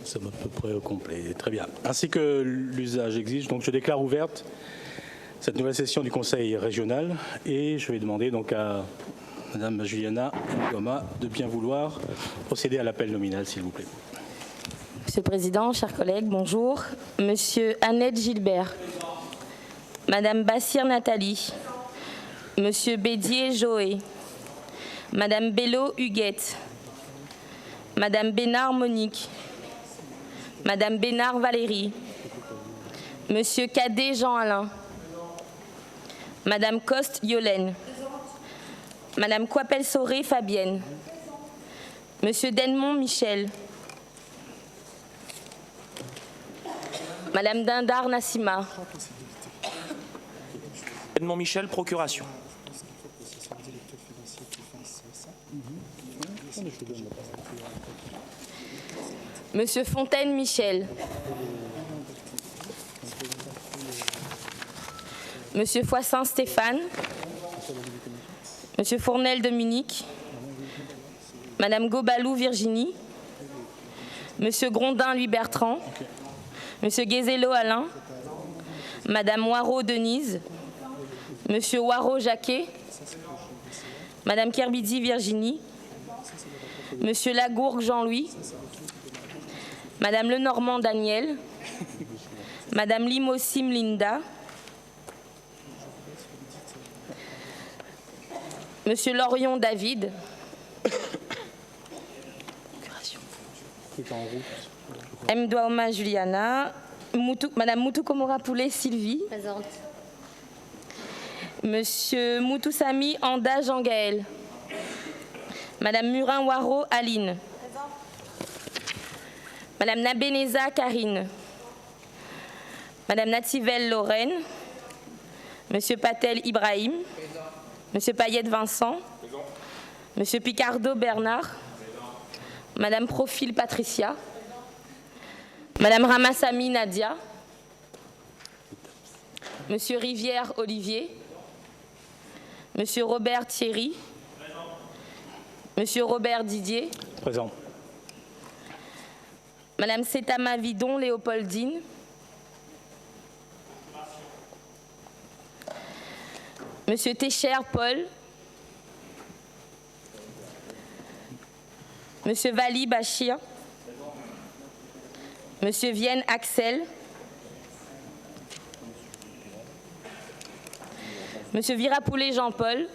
sommes à peu près au complet. Très bien. Ainsi que l'usage exige, donc je déclare ouverte cette nouvelle session du Conseil régional et je vais demander donc à Madame Juliana Ngoma de bien vouloir procéder à l'appel nominal, s'il vous plaît. Monsieur le Président, chers collègues, bonjour. Monsieur Annette Gilbert, Madame Bassir Nathalie, Monsieur Bédier Joé, Madame Bello Huguette, Madame Bénard Monique, Madame Bénard Valérie, Monsieur Cadet Jean-Alain, Madame Coste Yolène, Madame Coipel-Sauré Fabienne, Monsieur Denmont Michel, Madame Dindar Nassima. Denmont Michel, procuration. Monsieur Fontaine Michel. Monsieur Foissin Stéphane. Monsieur Fournel Dominique. Madame Gobalou Virginie. Monsieur Grondin Louis Bertrand. Monsieur Guézelot Alain. Madame Moirot Denise. Monsieur Waro Jacquet. Madame Kerbidi Virginie. Monsieur Lagourgue Jean-Louis. Madame Lenormand Daniel. Madame Limossim Linda. Monsieur Lorion David. M. Douaoma Juliana. Madame Moutou-Komora Poulet Sylvie. Présente. Monsieur Moutoussami Anda Jean-Gaël. Madame Murin-Waro Aline. Présente. Madame Nabeneza Karine. Madame Nativelle Lorraine. Monsieur Patel Ibrahim. Présent. Monsieur Payette Vincent. Présent. Monsieur Picardo Bernard. Présent. Madame Profil Patricia. Présent. Madame Ramassami Nadia. Monsieur Rivière Olivier. Monsieur Robert Thierry. Présent. Monsieur Robert Didier. Présent. Madame Setama Vidon Léopoldine. Monsieur Técher Paul. Monsieur Vali Bachir. Monsieur Vienne Axel. Monsieur Virapoulet Jean-Paul.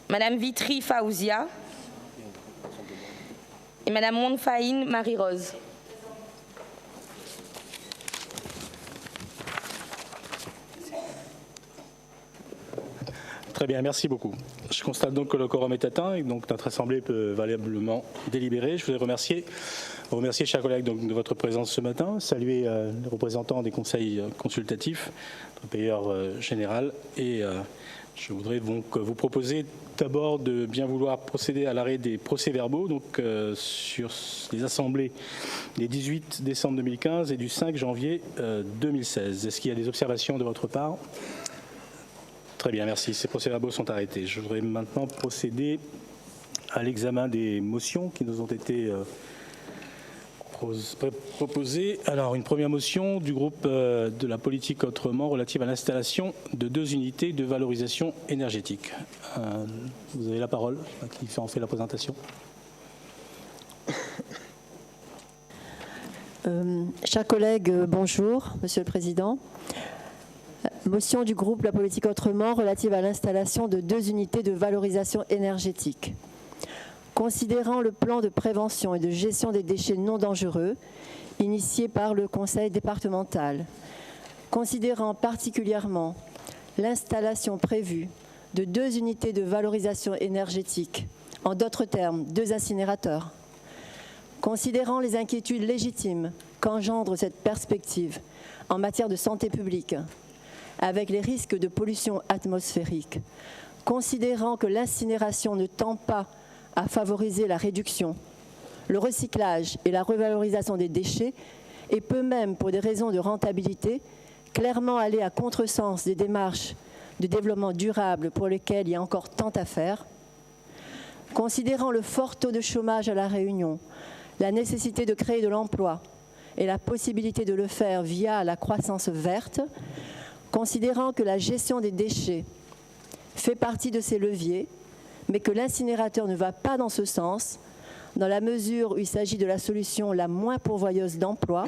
Madame Vitry Faouzia. Et Madame Monfaïne Marie-Rose. Très bien, merci beaucoup. Je constate donc que le quorum est atteint et donc notre Assemblée peut valablement délibérer. Je voudrais vous remercier, chers collègues, donc, de votre présence ce matin, saluer les représentants des conseils consultatifs, notre payeur général, et je voudrais donc vous proposer d'abord de bien vouloir procéder à l'arrêt des procès-verbaux donc, sur les assemblées des 18 décembre 2015 et du 5 janvier 2016. Est-ce qu'il y a des observations de votre part ? Très bien, merci. Ces procès-verbaux sont arrêtés. Je voudrais maintenant procéder à l'examen des motions qui nous ont été proposées. Alors, une première motion du groupe de la politique autrement relative à l'installation de 2 unités de valorisation énergétique. Vous avez la parole, qui en fait la présentation. Chers collègues, bonjour, Monsieur le Président. Motion du groupe La Politique Autrement relative à l'installation de 2 unités de valorisation énergétique. Considérant le plan de prévention et de gestion des déchets non dangereux initié par le Conseil départemental, considérant particulièrement l'installation prévue de 2 unités de valorisation énergétique, en d'autres termes 2 incinérateurs, considérant les inquiétudes légitimes qu'engendre cette perspective en matière de santé publique, avec les risques de pollution atmosphérique, considérant que l'incinération ne tend pas à favoriser la réduction, le recyclage et la revalorisation des déchets et peut même, pour des raisons de rentabilité, clairement aller à contresens des démarches de développement durable pour lesquelles il y a encore tant à faire, considérant le fort taux de chômage à La Réunion, la nécessité de créer de l'emploi et la possibilité de le faire via la croissance verte, considérant que la gestion des déchets fait partie de ces leviers, mais que l'incinérateur ne va pas dans ce sens, dans la mesure où il s'agit de la solution la moins pourvoyeuse d'emploi,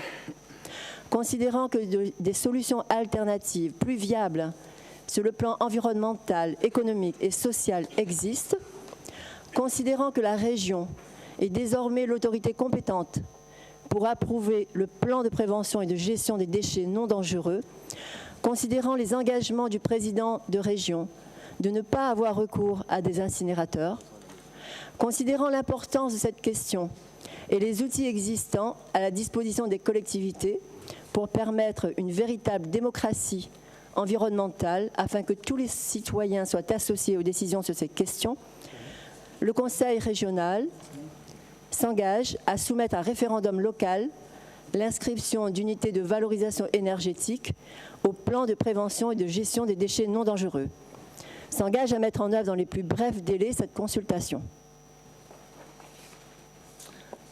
considérant que des solutions alternatives plus viables sur le plan environnemental, économique et social existent, considérant que la région est désormais l'autorité compétente pour approuver le plan de prévention et de gestion des déchets non dangereux, considérant les engagements du président de région de ne pas avoir recours à des incinérateurs, considérant l'importance de cette question et les outils existants à la disposition des collectivités pour permettre une véritable démocratie environnementale afin que tous les citoyens soient associés aux décisions sur ces questions, le Conseil régional s'engage à soumettre à référendum local l'inscription d'unités de valorisation énergétique au plan de prévention et de gestion des déchets non dangereux. S'engage à mettre en œuvre dans les plus brefs délais cette consultation.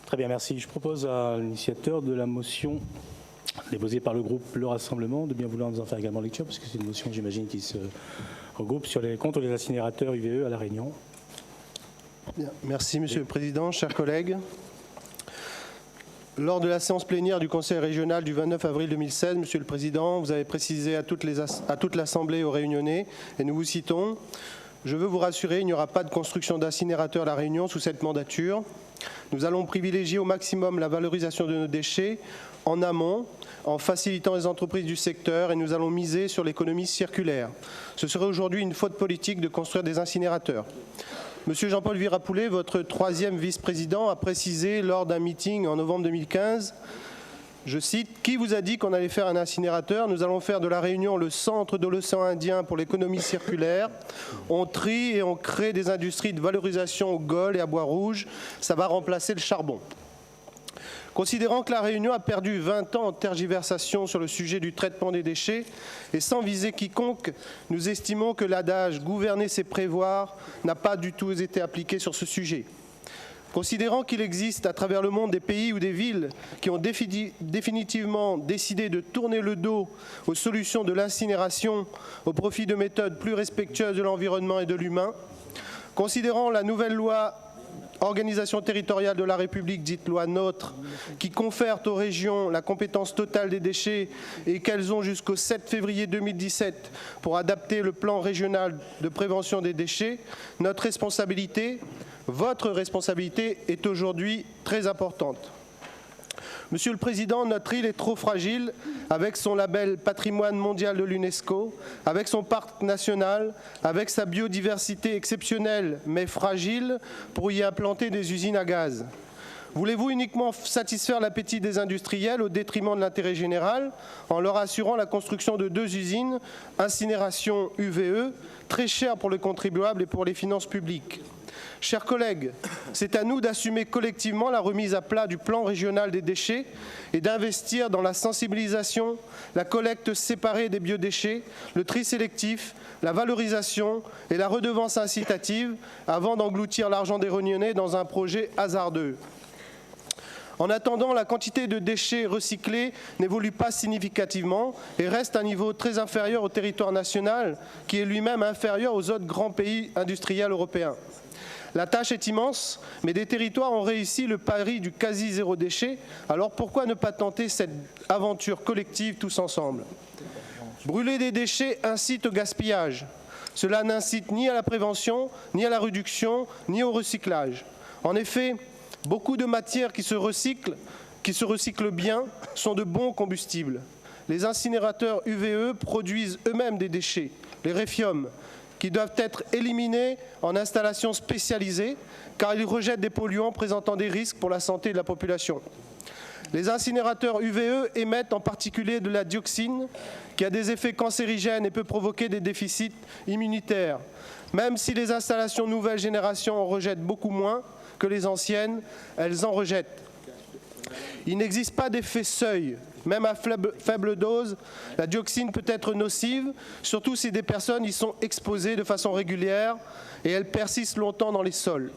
Très bien, merci. Je propose à l'initiateur de la motion déposée par le groupe Le Rassemblement de bien vouloir nous en faire également lecture, parce que c'est une motion, j'imagine, qui se regroupe sur les contre les incinérateurs UVE à La Réunion. Bien. Merci, Monsieur le Président, chers collègues. Lors de la séance plénière du Conseil régional du 29 avril 2016, Monsieur le Président, vous avez précisé à toute l'Assemblée aux Réunionnais, et nous vous citons, « Je veux vous rassurer, il n'y aura pas de construction d'incinérateurs à La Réunion sous cette mandature. Nous allons privilégier au maximum la valorisation de nos déchets en amont, en facilitant les entreprises du secteur, et nous allons miser sur l'économie circulaire. Ce serait aujourd'hui une faute politique de construire des incinérateurs. » Monsieur Jean-Paul Virapoulet, votre troisième vice-président, a précisé lors d'un meeting en novembre 2015, je cite, « Qui vous a dit qu'on allait faire un incinérateur? Nous allons faire de La Réunion le centre de l'océan Indien pour l'économie circulaire. On trie et on crée des industries de valorisation au Gol et à Bois-Rouge. Ça va remplacer le charbon. » Considérant que La Réunion a perdu 20 ans en tergiversation sur le sujet du traitement des déchets et sans viser quiconque, nous estimons que l'adage « gouverner c'est prévoir » n'a pas du tout été appliqué sur ce sujet. Considérant qu'il existe à travers le monde des pays ou des villes qui ont définitivement décidé de tourner le dos aux solutions de l'incinération au profit de méthodes plus respectueuses de l'environnement et de l'humain, considérant la nouvelle loi Organisation territoriale de la République, dite loi NOTRe, qui confère aux régions la compétence totale des déchets et qu'elles ont jusqu'au 7 février 2017 pour adapter le plan régional de prévention des déchets, notre responsabilité, votre responsabilité est aujourd'hui très importante. Monsieur le Président, notre île est trop fragile avec son label patrimoine mondial de l'UNESCO, avec son parc national, avec sa biodiversité exceptionnelle mais fragile pour y implanter des usines à gaz. Voulez-vous uniquement satisfaire l'appétit des industriels au détriment de l'intérêt général en leur assurant la construction de 2 usines, incinération UVE, très chères pour le contribuable et pour les finances publiques? Chers collègues, c'est à nous d'assumer collectivement la remise à plat du plan régional des déchets et d'investir dans la sensibilisation, la collecte séparée des biodéchets, le tri sélectif, la valorisation et la redevance incitative avant d'engloutir l'argent des Réunionnais dans un projet hasardeux. En attendant, la quantité de déchets recyclés n'évolue pas significativement et reste à un niveau très inférieur au territoire national, qui est lui-même inférieur aux autres grands pays industriels européens. La tâche est immense, mais des territoires ont réussi le pari du quasi zéro déchet, alors pourquoi ne pas tenter cette aventure collective tous ensemble? Brûler des déchets incite au gaspillage. Cela n'incite ni à la prévention, ni à la réduction, ni au recyclage. En effet, beaucoup de matières qui se recyclent bien, sont de bons combustibles. Les incinérateurs UVE produisent eux-mêmes des déchets, les réfiums, qui doivent être éliminés en installation spécialisée, car ils rejettent des polluants présentant des risques pour la santé de la population. Les incinérateurs UVE émettent en particulier de la dioxine, qui a des effets cancérigènes et peut provoquer des déficits immunitaires. Même si les installations nouvelle génération en rejettent beaucoup moins que les anciennes, elles en rejettent. Il n'existe pas d'effet seuil. Même à faible dose, la dioxine peut être nocive, surtout si des personnes y sont exposées de façon régulière et elle persiste longtemps dans les sols.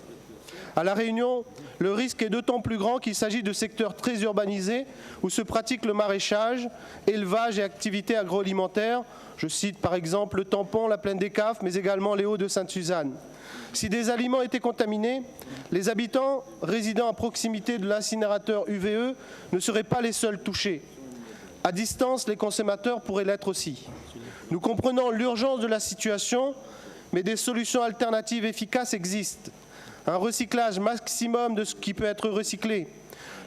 À La Réunion, le risque est d'autant plus grand qu'il s'agit de secteurs très urbanisés où se pratique le maraîchage, élevage et activités agroalimentaires. Je cite par exemple le Tampon, la Plaine des Cafes, mais également les Hauts de Sainte-Suzanne. Si des aliments étaient contaminés, les habitants résidant à proximité de l'incinérateur UVE ne seraient pas les seuls touchés. À distance, les consommateurs pourraient l'être aussi. Nous comprenons l'urgence de la situation, mais des solutions alternatives efficaces existent. Un recyclage maximum de ce qui peut être recyclé,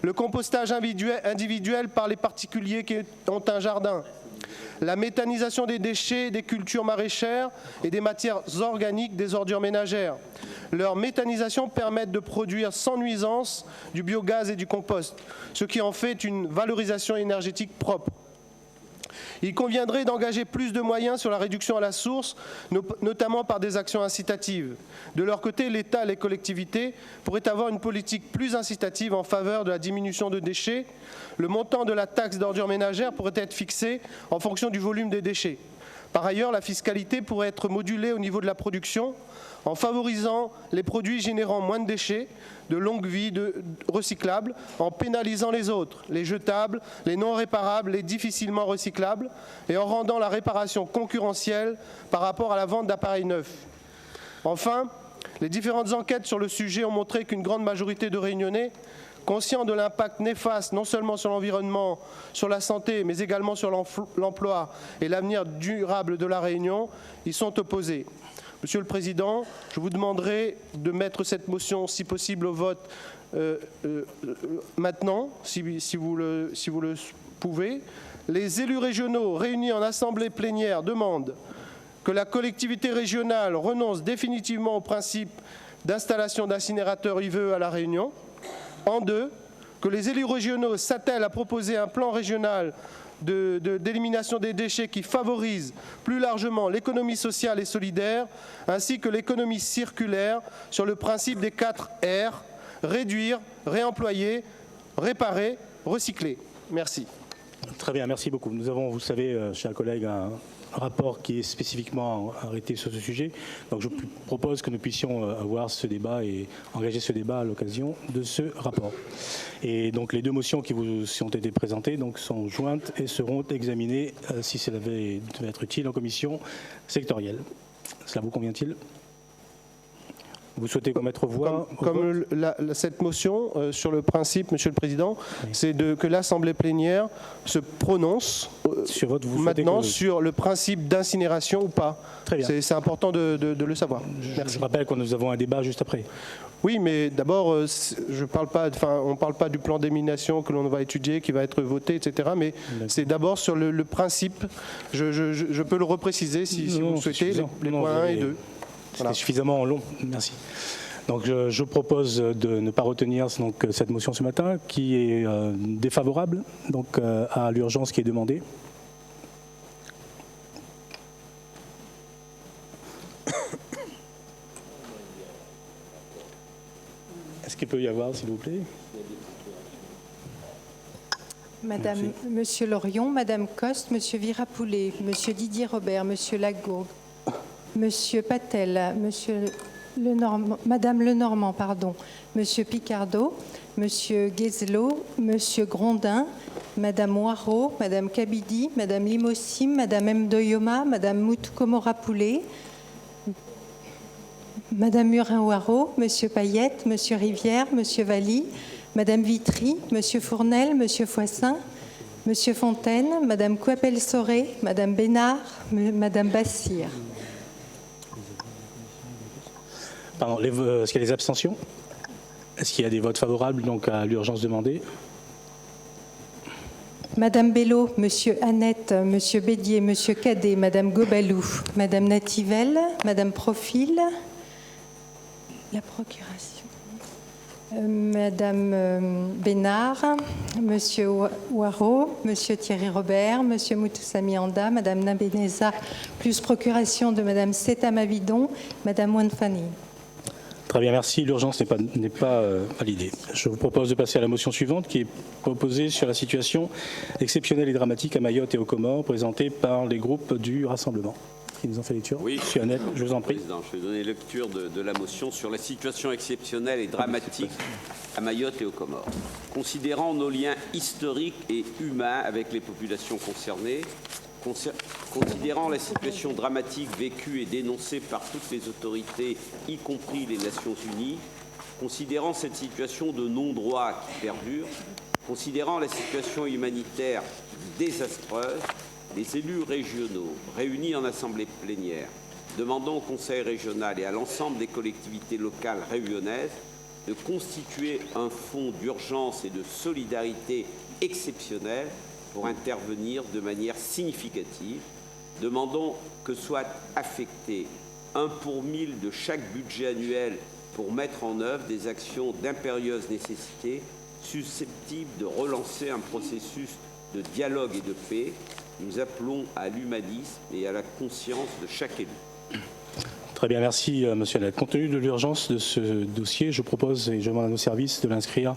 le compostage individuel par les particuliers qui ont un jardin, la méthanisation des déchets des cultures maraîchères et des matières organiques des ordures ménagères. Leur méthanisation permet de produire sans nuisance du biogaz et du compost, ce qui en fait une valorisation énergétique propre. Il conviendrait d'engager plus de moyens sur la réduction à la source, notamment par des actions incitatives. De leur côté, l'État et les collectivités pourraient avoir une politique plus incitative en faveur de la diminution de déchets. Le montant de la taxe d'ordures ménagères pourrait être fixé en fonction du volume des déchets. Par ailleurs, la fiscalité pourrait être modulée au niveau de la production en favorisant les produits générant moins de déchets, de longue vie, recyclables, en pénalisant les autres, les jetables, les non réparables, les difficilement recyclables, et en rendant la réparation concurrentielle par rapport à la vente d'appareils neufs. Enfin, les différentes enquêtes sur le sujet ont montré qu'une grande majorité de Réunionnais, conscients de l'impact néfaste non seulement sur l'environnement, sur la santé, mais également sur l'emploi et l'avenir durable de la Réunion, y sont opposés. Monsieur le Président, je vous demanderai de mettre cette motion, si possible, au vote maintenant, si vous le pouvez. Les élus régionaux réunis en assemblée plénière demandent que la collectivité régionale renonce définitivement au principe d'installation d'incinérateurs IVE à La Réunion. En deux, que les élus régionaux s'attellent à proposer un plan régional d'élimination des déchets qui favorise plus largement l'économie sociale et solidaire, ainsi que l'économie circulaire sur le principe des 4 R, réduire, réemployer, réparer, recycler. Merci. Très bien, merci beaucoup. Nous avons, vous le savez, chers collègues, un rapport qui est spécifiquement arrêté sur ce sujet. Donc je propose que nous puissions avoir ce débat et engager ce débat à l'occasion de ce rapport. Et donc les deux motions qui vous ont été présentées donc, sont jointes et seront examinées, si cela devait être utile, en commission sectorielle. Cela vous convient-il ? Vous souhaitez qu'on mette aux voix cette motion, sur le principe, Monsieur le Président, oui, c'est que l'Assemblée plénière se prononce sur le principe d'incinération ou pas. Très bien. C'est important de le savoir. Je rappelle que nous avons un débat juste après. Oui, mais d'abord, on ne parle pas du plan d'élimination que l'on va étudier, qui va être voté, etc. Mais c'est d'abord sur le principe. Je peux le repréciser si vous le souhaitez, les points 1 et 2. C'était voilà. Suffisamment long, merci. Donc je propose de ne pas retenir donc, cette motion ce matin, qui est défavorable donc, à l'urgence qui est demandée. Est-ce qu'il peut y avoir, s'il vous plaît ? Madame, Monsieur Lorion, Madame Coste, Monsieur Virapoulet, Monsieur Didier Robert, Monsieur Lagourgue, Monsieur Patel, Madame Lenormand, Monsieur Picardo, Monsieur Guézelot, Monsieur Grondin, Madame Waro, Madame Kabidi, Madame Limossim, Madame Mdoyoma, Madame Moutou-Komora-Poulet, Madame Murin-Waro, Monsieur Payette, Monsieur Rivière, Monsieur Valli, Madame Vitry, Monsieur Fournel, Monsieur Foissin, Monsieur Fontaine, Madame Coipel-Soré, Madame Bénard, Madame Bassir. Pardon, est-ce qu'il y a des abstentions ? Est-ce qu'il y a des votes favorables donc, à l'urgence demandée ? Madame Bello, Monsieur Annette, Monsieur Bédier, Monsieur Cadet, Madame Gobalou, Madame Nativelle, Madame Profil, la procuration, Madame Bénard, Monsieur Waro, Monsieur Thierry Robert, Monsieur Moutoussami Anda, Madame Nabeneza, plus procuration de Madame Seta-Mavidon, Madame Wanfani. Très bien, merci. L'urgence n'est pas validée. Je vous propose de passer à la motion suivante qui est proposée sur la situation exceptionnelle et dramatique à Mayotte et aux Comores, présentée par les groupes du Rassemblement. qui nous en fait lecture. Oui, Monsieur Annette, je vous en prie. Président, je vais donner lecture de la motion sur la situation exceptionnelle et dramatique à Mayotte et aux Comores. Considérant nos liens historiques et humains avec les populations concernées, considérant la situation dramatique vécue et dénoncée par toutes les autorités, y compris les Nations Unies, considérant cette situation de non-droit qui perdure, considérant la situation humanitaire désastreuse, les élus régionaux réunis en assemblée plénière demandant au Conseil régional et à l'ensemble des collectivités locales réunionnaises de constituer un fonds d'urgence et de solidarité exceptionnel pour intervenir de manière significative. Demandons que soit affecté 1 pour 1000 de chaque budget annuel pour mettre en œuvre des actions d'impérieuse nécessité susceptibles de relancer un processus de dialogue et de paix. Nous appelons à l'humanisme et à la conscience de chaque élu. Très bien, merci Monsieur Annette. Compte tenu de l'urgence de ce dossier, je propose et je demande à nos services de l'inscrire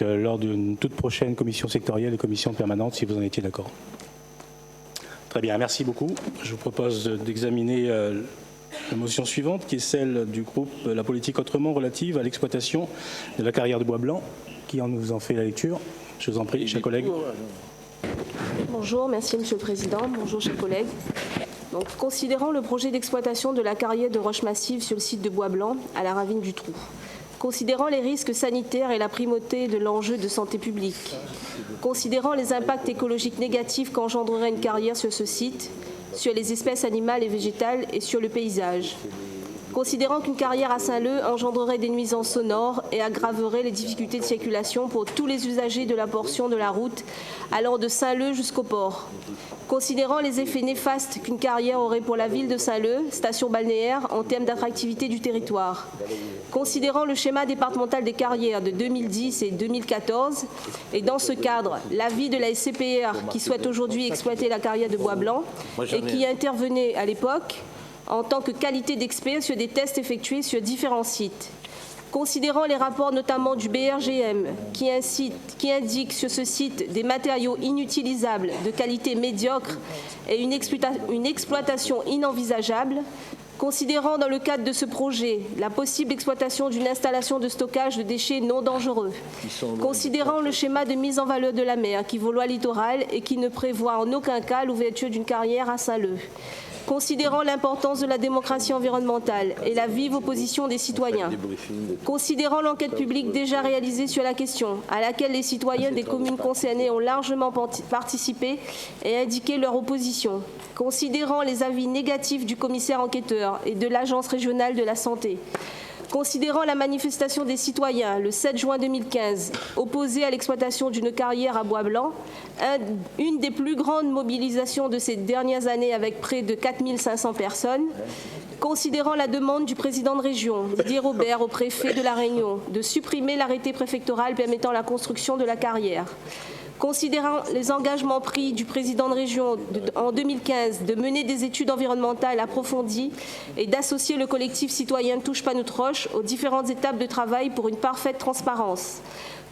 lors d'une toute prochaine commission sectorielle et commission permanente, si vous en étiez d'accord. Très bien, merci beaucoup. Je vous propose d'examiner la motion suivante, qui est celle du groupe La Politique Autrement relative à l'exploitation de la carrière de bois blanc. Qui nous en fait la lecture? Je vous en prie, chers collègues. Bonjour, merci Monsieur le Président. Bonjour, chers collègues. Donc, considérant le projet d'exploitation de la carrière de roche massive sur le site de Bois Blanc, à la ravine du Trou, considérant les risques sanitaires et la primauté de l'enjeu de santé publique, considérant les impacts écologiques négatifs qu'engendrerait une carrière sur ce site, sur les espèces animales et végétales et sur le paysage, considérant qu'une carrière à Saint-Leu engendrerait des nuisances sonores et aggraverait les difficultés de circulation pour tous les usagers de la portion de la route allant de Saint-Leu jusqu'au port, considérant les effets néfastes qu'une carrière aurait pour la ville de Saint-Leu, station balnéaire, en termes d'attractivité du territoire, considérant le schéma départemental des carrières de 2010 et 2014, et dans ce cadre, l'avis de la SCPR qui souhaite aujourd'hui exploiter la carrière de Bois Blanc et qui intervenait à l'époque en tant que qualité d'expert sur des tests effectués sur différents sites. Considérant les rapports notamment du BRGM qui indiquent sur ce site des matériaux inutilisables de qualité médiocre et une exploitation inenvisageable, considérant dans le cadre de ce projet la possible exploitation d'une installation de stockage de déchets non dangereux, considérant le schéma de mise en valeur de la mer qui vaut loi littorale et qui ne prévoit en aucun cas l'ouverture d'une carrière à Saint-Leu, considérant l'importance de la démocratie environnementale et la vive opposition des citoyens, considérant l'enquête publique déjà réalisée sur la question, à laquelle les citoyens des communes concernées ont largement participé et indiqué leur opposition, considérant les avis négatifs du commissaire enquêteur et de l'Agence régionale de la santé, considérant la manifestation des citoyens le 7 juin 2015 opposée à l'exploitation d'une carrière à Bois Blanc, une des plus grandes mobilisations de ces dernières années avec près de 4500 personnes, considérant la demande du président de région, Didier Robert, au préfet de La Réunion, de supprimer l'arrêté préfectoral permettant la construction de la carrière, considérant les engagements pris du président de région en 2015 de mener des études environnementales approfondies et d'associer le collectif citoyen Touche pas notre roche aux différentes étapes de travail pour une parfaite transparence,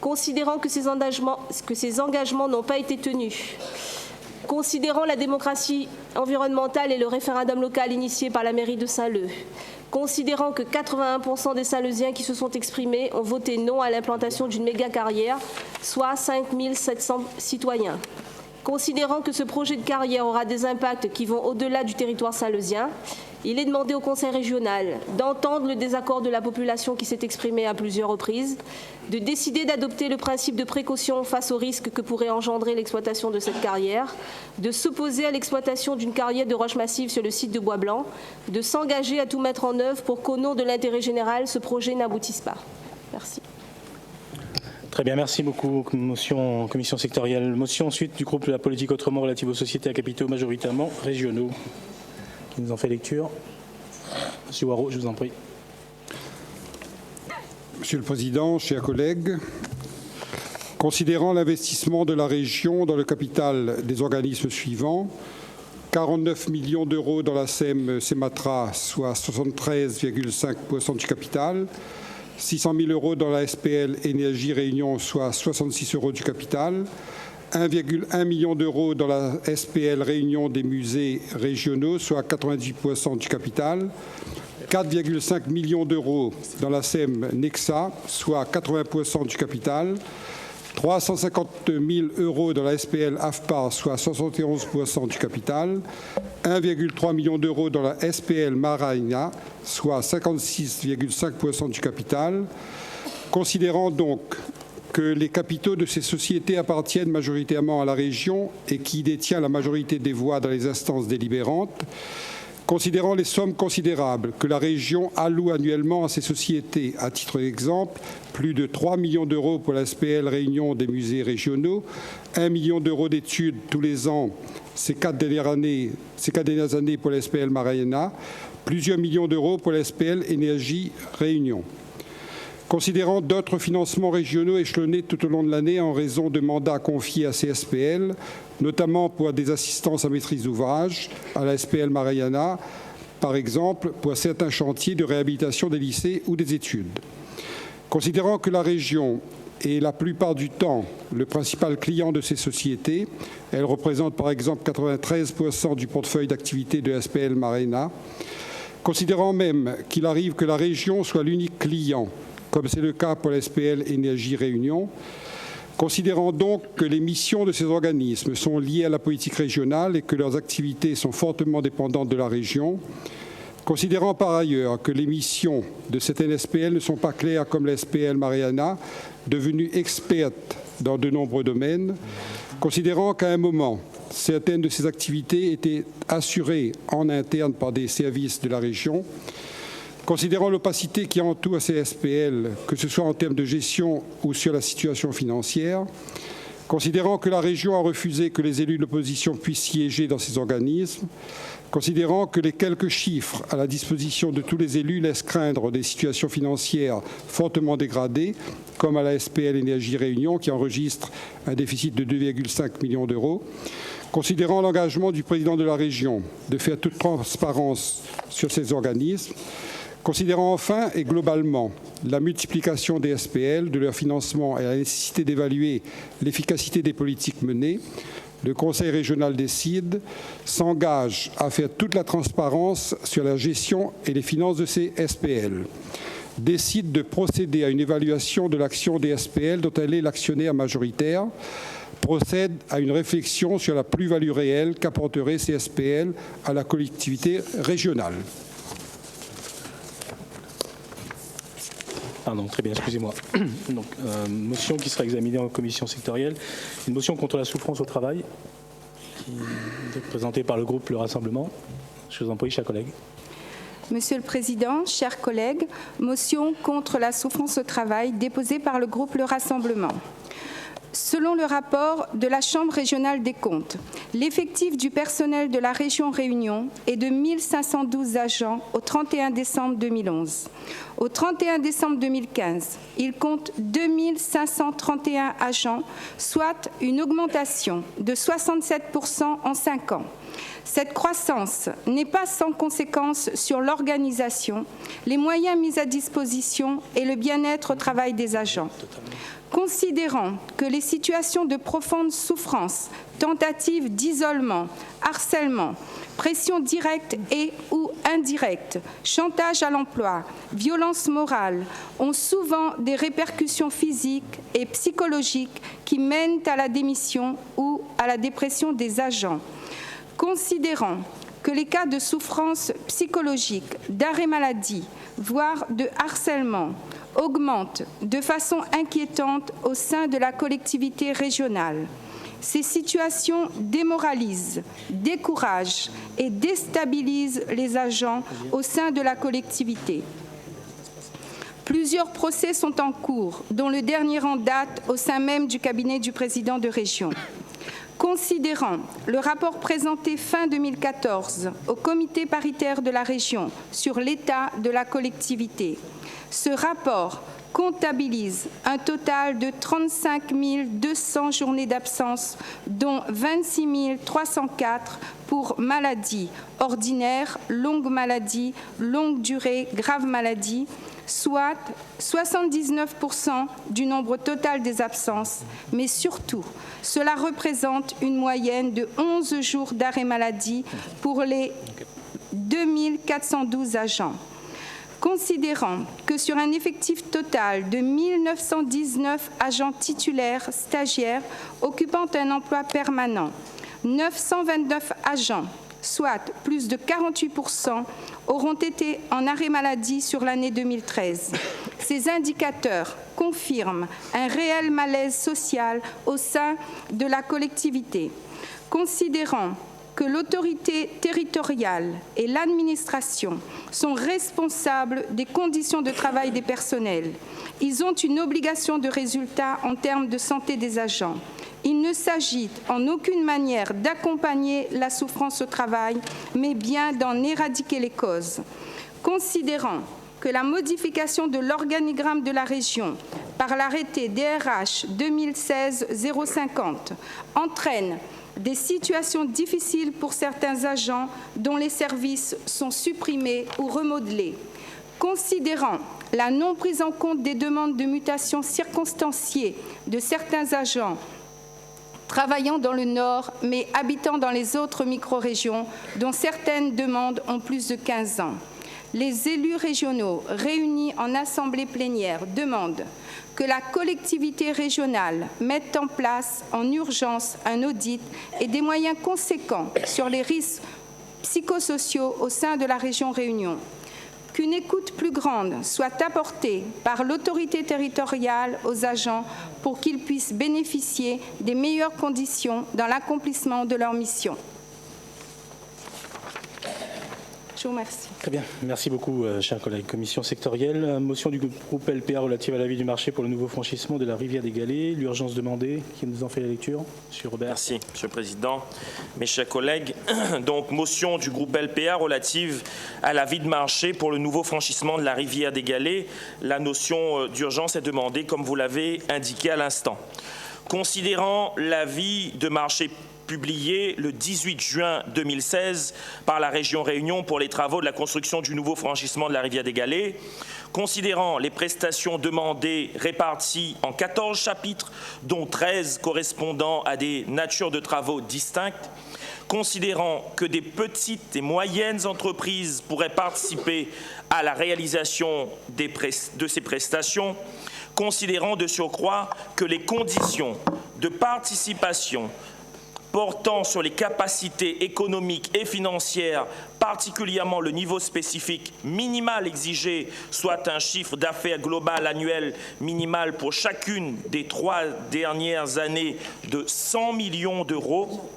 considérant que ces engagements n'ont pas été tenus, considérant la démocratie environnementale et le référendum local initié par la mairie de Saint-Leu, considérant que 81% des Saint-Leusiens qui se sont exprimés ont voté non à l'implantation d'une méga-carrière, soit 5700 citoyens. Considérant que ce projet de carrière aura des impacts qui vont au-delà du territoire saint-leusien, il est demandé au Conseil régional d'entendre le désaccord de la population qui s'est exprimée à plusieurs reprises, de décider d'adopter le principe de précaution face aux risques que pourrait engendrer l'exploitation de cette carrière, de s'opposer à l'exploitation d'une carrière de roche massive sur le site de Bois Blanc, de s'engager à tout mettre en œuvre pour qu'au nom de l'intérêt général, ce projet n'aboutisse pas. Merci. Très bien, merci beaucoup. Motion commission sectorielle. Motion ensuite du groupe de La Politique Autrement relative aux sociétés à capitaux majoritairement régionaux. Qui nous en fait lecture. Monsieur Waro, je vous en prie. Monsieur le Président, chers collègues, considérant l'investissement de la région dans le capital des organismes suivants, 49 millions d'euros dans la SEM Sematra, soit 73,5% du capital, 600 000 euros dans la SPL Énergie Réunion, soit 66 euros du capital, 1,1 million d'euros dans la SPL Réunion des musées régionaux, soit 98% du capital, 4,5 millions d'euros dans la SEM Nexa, soit 80% du capital, 350 000 euros dans la SPL AFPA, soit 71% du capital, 1,3 million d'euros dans la SPL Maraina, soit 56,5% du capital. Considérant donc que les capitaux de ces sociétés appartiennent majoritairement à la région et qui détient la majorité des voix dans les instances délibérantes, considérant les sommes considérables que la région alloue annuellement à ces sociétés, à titre d'exemple, plus de 3 millions d'euros pour la SPL Réunion des musées régionaux, 1 million d'euros d'études tous les ans ces 4 dernières années pour la SPL Maraina, plusieurs millions d'euros pour la SPL Énergie Réunion. Considérant d'autres financements régionaux échelonnés tout au long de l'année en raison de mandats confiés à ces SPL, notamment pour des assistances à maîtrise d'ouvrage, à la SPL Mariana, par exemple, pour certains chantiers de réhabilitation des lycées ou des études. Considérant que la région est la plupart du temps le principal client de ces sociétés, elle représente par exemple 93% du portefeuille d'activité de la SPL Mariana, considérant même qu'il arrive que la région soit l'unique client, comme c'est le cas pour la SPL Énergie Réunion, considérant donc que les missions de ces organismes sont liées à la politique régionale et que leurs activités sont fortement dépendantes de la région, considérant par ailleurs que les missions de certaines SPL ne sont pas claires comme la SPL Mariana, devenue experte dans de nombreux domaines, considérant qu'à un moment, certaines de ces activités étaient assurées en interne par des services de la région, considérant l'opacité qui entoure ces SPL, que ce soit en termes de gestion ou sur la situation financière, considérant que la région a refusé que les élus de l'opposition puissent siéger dans ces organismes, considérant que les quelques chiffres à la disposition de tous les élus laissent craindre des situations financières fortement dégradées, comme à la SPL Énergie Réunion qui enregistre un déficit de 2,5 millions d'euros, considérant l'engagement du président de la région de faire toute transparence sur ces organismes, considérant enfin et globalement la multiplication des SPL, de leur financement et la nécessité d'évaluer l'efficacité des politiques menées, le Conseil régional décide, s'engage à faire toute la transparence sur la gestion et les finances de ces SPL, décide de procéder à une évaluation de l'action des SPL dont elle est l'actionnaire majoritaire, procède à une réflexion sur la plus-value réelle qu'apporteraient ces SPL à la collectivité régionale. Pardon, très bien, excusez-moi. Donc, motion qui sera examinée en commission sectorielle. Une motion contre la souffrance au travail, qui est présentée par le groupe Le Rassemblement. Je vous en prie, chers collègues. Monsieur le Président, chers collègues, motion contre la souffrance au travail déposée par le groupe Le Rassemblement. Selon le rapport de la Chambre régionale des comptes, l'effectif du personnel de la région Réunion est de 1512 agents au 31 décembre 2011. Au 31 décembre 2015, il compte 2531 agents, soit une augmentation de 67% en 5 ans. Cette croissance n'est pas sans conséquence sur l'organisation, les moyens mis à disposition et le bien-être au travail des agents. Considérant que les situations de profonde souffrance, tentatives d'isolement, harcèlement, pression directe et ou indirecte, chantage à l'emploi, violence morale ont souvent des répercussions physiques et psychologiques qui mènent à la démission ou à la dépression des agents. Considérant que les cas de souffrance psychologique, d'arrêt maladie, voire de harcèlement, augmentent de façon inquiétante au sein de la collectivité régionale. Ces situations démoralisent, découragent et déstabilisent les agents au sein de la collectivité. Plusieurs procès sont en cours, dont le dernier en date au sein même du cabinet du président de région. Considérant le rapport présenté fin 2014 au comité paritaire de la région sur l'état de la collectivité, ce rapport comptabilise un total de 35 200 journées d'absence, dont 26 304 pour maladies ordinaires, longue maladie, longue durée, grave maladie, soit 79% du nombre total des absences, mais surtout, cela représente une moyenne de 11 jours d'arrêt maladie pour les 2412 agents. Considérant que sur un effectif total de 1919 agents titulaires stagiaires occupant un emploi permanent, 929 agents, soit plus de 48%, auront été en arrêt maladie sur l'année 2013. Ces indicateurs confirment un réel malaise social au sein de la collectivité. Considérant que l'autorité territoriale et l'administration sont responsables des conditions de travail des personnels. Ils ont une obligation de résultat en termes de santé des agents. Il ne s'agit en aucune manière d'accompagner la souffrance au travail, mais bien d'en éradiquer les causes. Considérant que la modification de l'organigramme de la région par l'arrêté DRH 2016-050 entraîne des situations difficiles pour certains agents dont les services sont supprimés ou remodelés. Considérant la non prise en compte des demandes de mutation circonstanciées de certains agents travaillant dans le Nord mais habitant dans les autres micro-régions dont certaines demandes ont plus de 15 ans. Les élus régionaux réunis en assemblée plénière demandent que la collectivité régionale mette en place en urgence un audit et des moyens conséquents sur les risques psychosociaux au sein de la région Réunion. Qu'une écoute plus grande soit apportée par l'autorité territoriale aux agents pour qu'ils puissent bénéficier des meilleures conditions dans l'accomplissement de leur mission. Je vous remercie. Très bien, merci beaucoup, chers collègues. Commission sectorielle, motion du groupe LPA relative à l'avis du marché pour le nouveau franchissement de la rivière des Galets, l'urgence demandée. Qui nous en fait la lecture? Monsieur Robert. Merci, Monsieur le Président. Mes chers collègues, donc motion du groupe LPA relative à l'avis de marché pour le nouveau franchissement de la rivière des Galets. La notion d'urgence est demandée, comme vous l'avez indiqué à l'instant. Considérant l'avis de marché publié le 18 juin 2016 par la région Réunion pour les travaux de la construction du nouveau franchissement de la rivière des Galets, considérant les prestations demandées réparties en 14 chapitres, dont 13 correspondant à des natures de travaux distinctes, considérant que des petites et moyennes entreprises pourraient participer à la réalisation de ces prestations, considérant de surcroît que les conditions de participation portant sur les capacités économiques et financières, particulièrement le niveau spécifique minimal exigé, soit un chiffre d'affaires global annuel minimal pour chacune des 3 dernières années de 100 millions d'euros,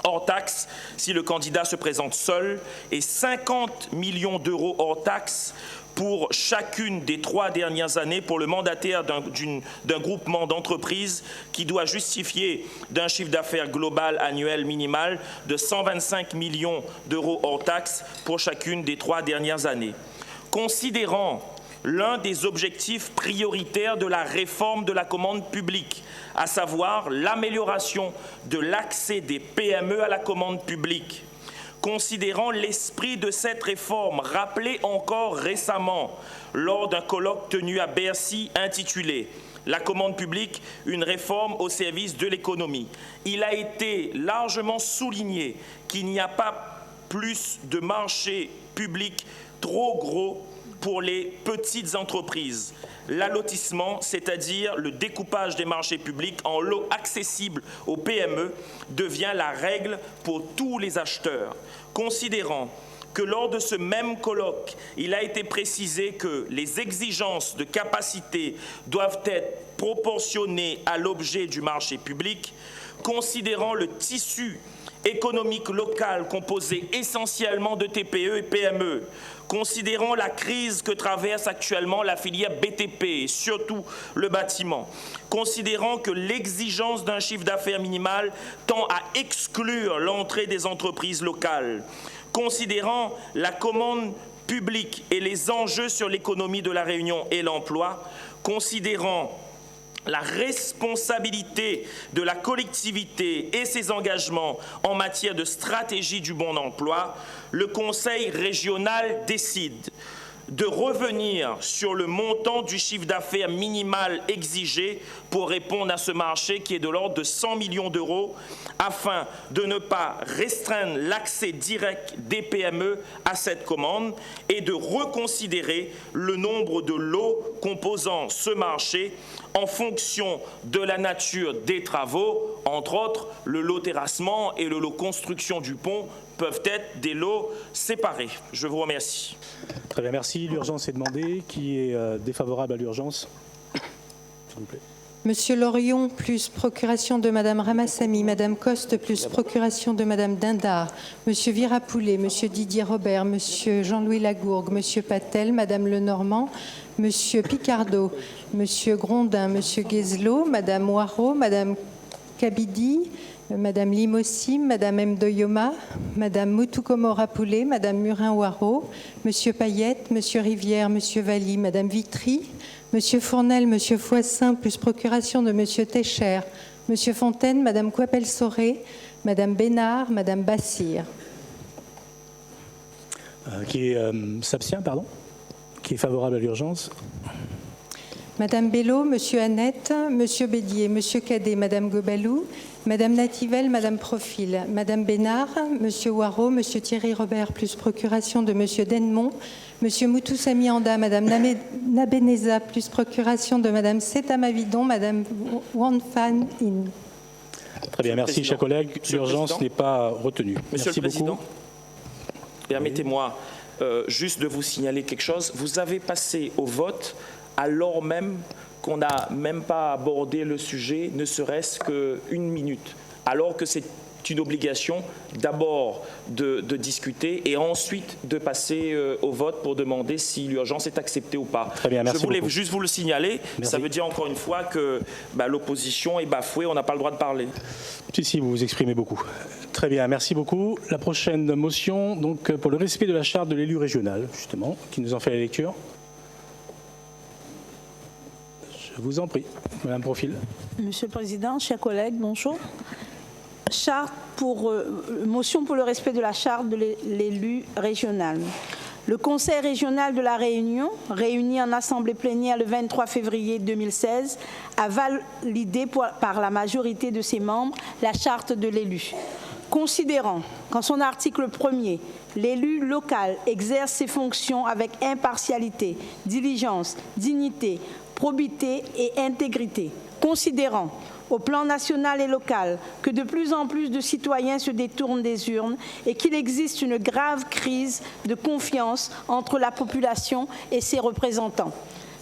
hors taxe si le candidat se présente seul, et 50 millions d'euros hors taxe pour chacune des 3 dernières années pour le mandataire d'un groupement d'entreprises qui doit justifier d'un chiffre d'affaires global annuel minimal de 125 millions d'euros hors taxe pour chacune des 3 dernières années. Considérant l'un des objectifs prioritaires de la réforme de la commande publique, à savoir l'amélioration de l'accès des PME à la commande publique, considérant l'esprit de cette réforme rappelé encore récemment lors d'un colloque tenu à Bercy intitulé « La commande publique, une réforme au service de l'économie ». Il a été largement souligné qu'il n'y a pas plus de marché public trop gros pour les petites entreprises. L'allotissement, c'est-à-dire le découpage des marchés publics en lots accessibles aux PME, devient la règle pour tous les acheteurs. Considérant que lors de ce même colloque, il a été précisé que les exigences de capacité doivent être proportionnées à l'objet du marché public, considérant le tissu économique local composé essentiellement de TPE et PME, considérant la crise que traverse actuellement la filière BTP et surtout le bâtiment, considérant que l'exigence d'un chiffre d'affaires minimal tend à exclure l'entrée des entreprises locales, considérant la commande publique et les enjeux sur l'économie de la Réunion et l'emploi, considérant la responsabilité de la collectivité et ses engagements en matière de stratégie du bon emploi, le Conseil régional décide de revenir sur le montant du chiffre d'affaires minimal exigé pour répondre à ce marché qui est de l'ordre de 100 millions d'euros afin de ne pas restreindre l'accès direct des PME à cette commande et de reconsidérer le nombre de lots composant ce marché en fonction de la nature des travaux. Entre autres, le lot terrassement et le lot construction du pont peuvent être des lots séparés. Je vous remercie. Très bien, merci. L'urgence est demandée. Qui est défavorable à l'urgence? S'il vous plaît. Monsieur Lorion, plus procuration de Madame Ramassamy, Madame Coste, plus procuration de Madame Dindar, Monsieur Virapoulet, Monsieur Didier Robert, Monsieur Jean-Louis Lagourgue, Monsieur Patel, Madame Lenormand, Monsieur Picardo, Monsieur Grondin, Monsieur Guézelot, Madame Waro, Madame Kabidi, Madame Limossi, Madame Mdoyoma, Madame Moutoukomora-Poulet, Madame Murin-Waro, Monsieur Payette, Monsieur Rivière, Monsieur Valli, Madame Vitry, Monsieur Fournel, Monsieur Foissin, plus procuration de Monsieur Técher, Monsieur Fontaine, Madame Coipel-Soré, Madame Bénard, Madame Bassir. Qui s'abstient, pardon? Qui est favorable à l'urgence? Madame Bello, Monsieur Annette, Monsieur Bédier, Monsieur Cadet, Madame Gobalou, Madame Nativelle, Madame Profil, Madame Bénard, Monsieur Waro, Monsieur Thierry Robert, plus procuration de Monsieur Denmont, Monsieur Moutoussamy Anda, Madame Nabeneza, plus procuration de Madame Setamavidon, Madame Wanfan In. Très bien, merci, chers collègues. L'urgence n'est pas retenue. Monsieur Merci le Président, beaucoup. Permettez-moi juste de vous signaler quelque chose. Vous avez passé au vote alors même qu'on n'a même pas abordé le sujet, ne serait-ce qu'une minute, alors que c'est une obligation d'abord de discuter et ensuite de passer au vote pour demander si l'urgence est acceptée ou pas. Très bien, merci Je voulais beaucoup. juste vous le signaler. Merci. Ça veut dire encore une fois que l'opposition est bafouée, on n'a pas le droit de parler. Si, vous vous exprimez beaucoup. Très bien, merci beaucoup. La prochaine motion, donc, pour le respect de la charte de l'élu régional, justement, qui nous en fait la lecture. Je vous en prie, Madame Profil. Monsieur le Président, chers collègues, bonjour. Motion pour le respect de la charte de l'élu régional. Le Conseil régional de la Réunion, réuni en assemblée plénière le 23 février 2016, a validé par la majorité de ses membres la charte de l'élu. Considérant qu'en son article 1er, l'élu local exerce ses fonctions avec impartialité, diligence, dignité, probité et intégrité. Considérant au plan national et local que de plus en plus de citoyens se détournent des urnes et qu'il existe une grave crise de confiance entre la population et ses représentants.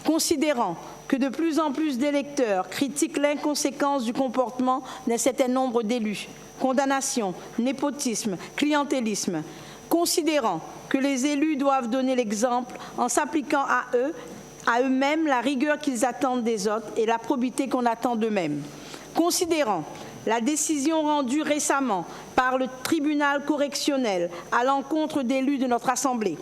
Considérant que de plus en plus d'électeurs critiquent l'inconséquence du comportement d'un certain nombre d'élus, condamnation, népotisme, clientélisme. Considérant que les élus doivent donner l'exemple en s'appliquant à eux-mêmes la rigueur qu'ils attendent des autres et la probité qu'on attend d'eux-mêmes. Considérant la décision rendue récemment par le tribunal correctionnel à l'encontre d'élus de notre Assemblée,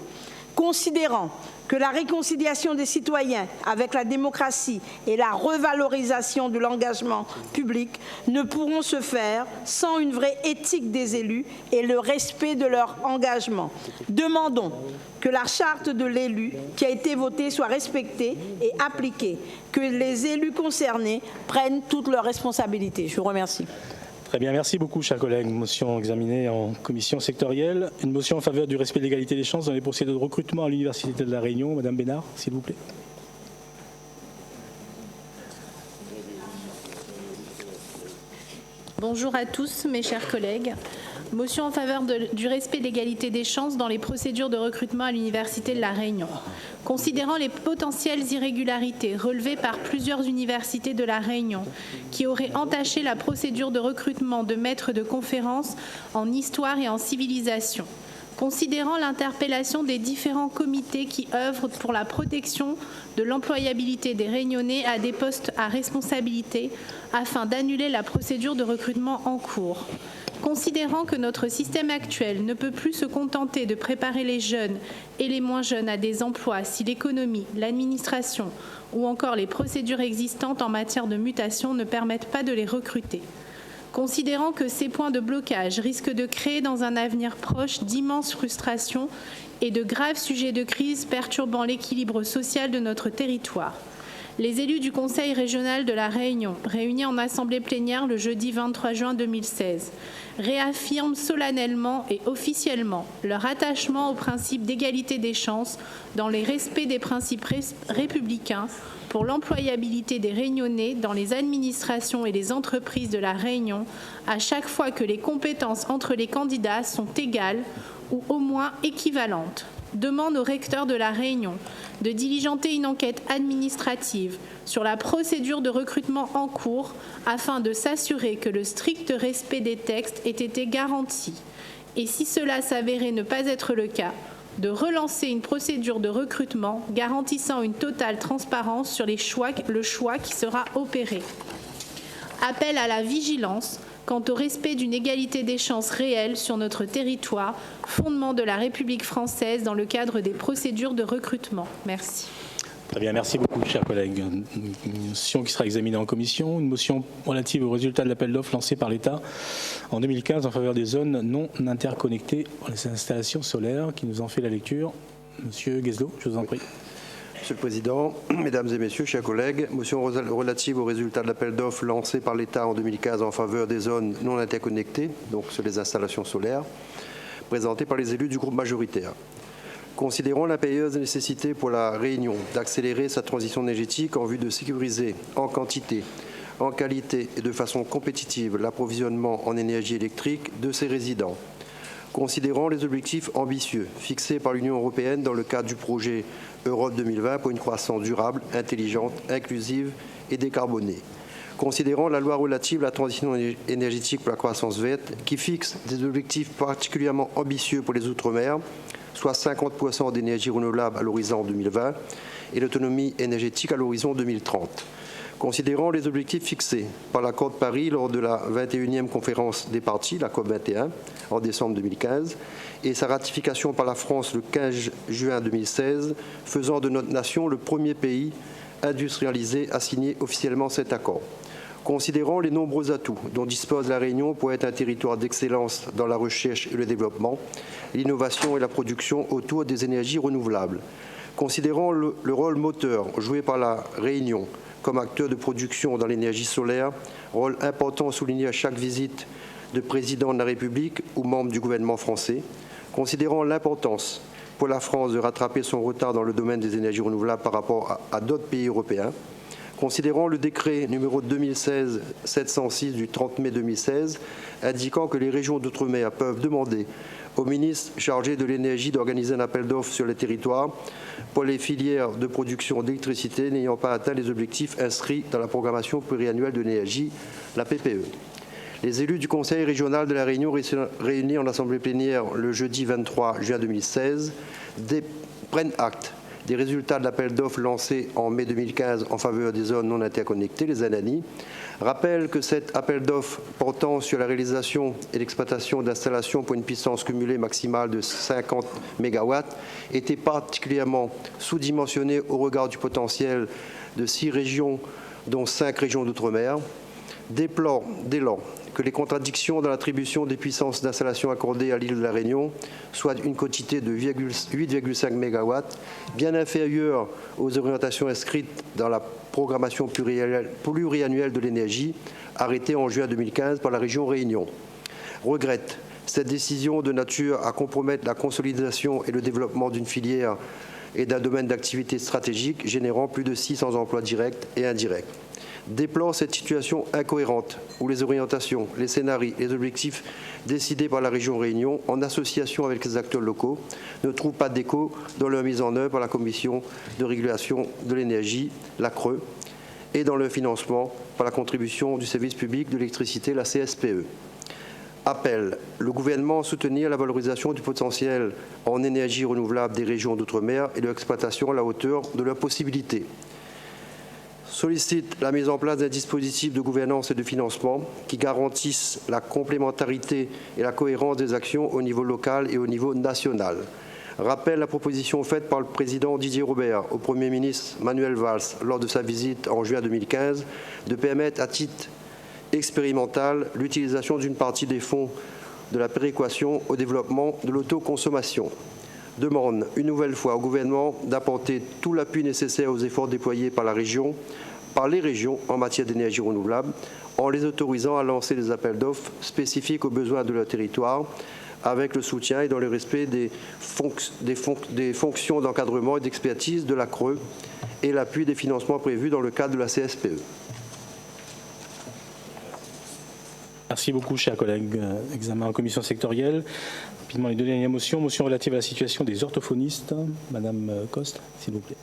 considérant que la réconciliation des citoyens avec la démocratie et la revalorisation de l'engagement public ne pourront se faire sans une vraie éthique des élus et le respect de leur engagement. Demandons que la charte de l'élu qui a été votée soit respectée et appliquée, que les élus concernés prennent toutes leurs responsabilités. Je vous remercie. Très bien, merci beaucoup, chers collègues. Motion examinée en commission sectorielle. Une motion en faveur du respect de l'égalité des chances dans les procédures de recrutement à l'Université de La Réunion. Madame Bénard, s'il vous plaît. Bonjour à tous, mes chers collègues. Motion en faveur du respect de l'égalité des chances dans les procédures de recrutement à l'Université de La Réunion. Considérant les potentielles irrégularités relevées par plusieurs universités de La Réunion qui auraient entaché la procédure de recrutement de maîtres de conférences en histoire et en civilisation, considérant l'interpellation des différents comités qui œuvrent pour la protection de l'employabilité des Réunionnais à des postes à responsabilité afin d'annuler la procédure de recrutement en cours, considérant que notre système actuel ne peut plus se contenter de préparer les jeunes et les moins jeunes à des emplois si l'économie, l'administration ou encore les procédures existantes en matière de mutation ne permettent pas de les recruter. Considérant que ces points de blocage risquent de créer dans un avenir proche d'immenses frustrations et de graves sujets de crise perturbant l'équilibre social de notre territoire, les élus du Conseil régional de la Réunion, réunis en assemblée plénière le jeudi 23 juin 2016, réaffirment solennellement et officiellement leur attachement au principe d'égalité des chances dans les respects des principes républicains pour l'employabilité des Réunionnais dans les administrations et les entreprises de la Réunion à chaque fois que les compétences entre les candidats sont égales ou au moins équivalentes. Demande au recteur de la Réunion de diligenter une enquête administrative sur la procédure de recrutement en cours afin de s'assurer que le strict respect des textes ait été garanti. Et si cela s'avérait ne pas être le cas, de relancer une procédure de recrutement garantissant une totale transparence sur le choix qui sera opéré. Appel à la vigilance quant au respect d'une égalité des chances réelle sur notre territoire, fondement de la République française dans le cadre des procédures de recrutement. Merci. Très bien, merci beaucoup, chers collègues. Une motion qui sera examinée en commission, une motion relative aux résultats de l'appel d'offres lancé par l'État en 2015 en faveur des zones non interconnectées pour les installations solaires, qui nous en fait la lecture. Monsieur Guesdeau, je vous en prie. Monsieur le Président, Mesdames et Messieurs, chers collègues, motion relative aux résultats de l'appel d'offres lancé par l'État en 2015 en faveur des zones non interconnectées, donc sur les installations solaires, présentée par les élus du groupe majoritaire. Considérant l'impérieuse nécessité pour la Réunion d'accélérer sa transition énergétique en vue de sécuriser en quantité, en qualité et de façon compétitive l'approvisionnement en énergie électrique de ses résidents. Considérant les objectifs ambitieux fixés par l'Union européenne dans le cadre du projet Europe 2020 pour une croissance durable, intelligente, inclusive et décarbonée. Considérant la loi relative à la transition énergétique pour la croissance verte qui fixe des objectifs particulièrement ambitieux pour les Outre-mer, soit 50% d'énergie renouvelable à l'horizon 2020 et l'autonomie énergétique à l'horizon 2030. Considérant les objectifs fixés par l'accord de Paris lors de la 21e conférence des parties, la COP21, en décembre 2015, et sa ratification par la France le 15 juin 2016, faisant de notre nation le premier pays industrialisé à signer officiellement cet accord. Considérant les nombreux atouts dont dispose la Réunion pour être un territoire d'excellence dans la recherche et le développement, l'innovation et la production autour des énergies renouvelables. Considérant le rôle moteur joué par la Réunion comme acteur de production dans l'énergie solaire, rôle important souligné à chaque visite de président de la République ou membre du gouvernement français, considérant l'importance pour la France de rattraper son retard dans le domaine des énergies renouvelables par rapport à d'autres pays européens, considérant le décret numéro 2016-706 du 30 mai 2016 indiquant que les régions d'outre-mer peuvent demander au ministre chargé de l'énergie d'organiser un appel d'offres sur les territoires pour les filières de production d'électricité n'ayant pas atteint les objectifs inscrits dans la programmation pluriannuelle de l'énergie, la PPE. Les élus du Conseil régional de la Réunion réunis en assemblée plénière le jeudi 23 juin 2016 prennent acte des résultats de l'appel d'offres lancé en mai 2015 en faveur des zones non interconnectées, les ANANI, rappelle que cet appel d'offres portant sur la réalisation et l'exploitation d'installations pour une puissance cumulée maximale de 50 MW était particulièrement sous-dimensionné au regard du potentiel de 6 régions, dont 5 régions d'outre-mer, déplore dès lors que les contradictions dans l'attribution des puissances d'installation accordées à l'île de la Réunion, soit une quantité de 8,5 MW, bien inférieure aux orientations inscrites dans la programmation pluriannuelle de l'énergie, arrêtée en juin 2015 par la région Réunion. Regrette cette décision de nature à compromettre la consolidation et le développement d'une filière et d'un domaine d'activité stratégique générant plus de 600 emplois directs et indirects. Déplore cette situation incohérente où les orientations, les scénarios et les objectifs décidés par la région Réunion en association avec les acteurs locaux ne trouvent pas d'écho dans leur mise en œuvre par la Commission de régulation de l'énergie, la CRE, et dans leur financement par la contribution du service public de l'électricité, la CSPE. Appelle le gouvernement à soutenir la valorisation du potentiel en énergie renouvelable des régions d'outre-mer et leur exploitation à la hauteur de leurs possibilités. Sollicite la mise en place d'un dispositif de gouvernance et de financement qui garantisse la complémentarité et la cohérence des actions au niveau local et au niveau national. Rappelle la proposition faite par le président Didier Robert au Premier ministre Manuel Valls lors de sa visite en juin 2015 de permettre à titre expérimentale l'utilisation d'une partie des fonds de la péréquation au développement de l'autoconsommation. Demande une nouvelle fois au gouvernement d'apporter tout l'appui nécessaire aux efforts déployés par les régions en matière d'énergie renouvelable, en les autorisant à lancer des appels d'offres spécifiques aux besoins de leur territoire, avec le soutien et dans le respect des fonctions d'encadrement et d'expertise de la CRE et l'appui des financements prévus dans le cadre de la CSPE. Merci beaucoup, chers collègues. Examen en commission sectorielle. Rapidement, les deux dernières motions. Motion relative à la situation des orthophonistes. Madame Coste, s'il vous plaît.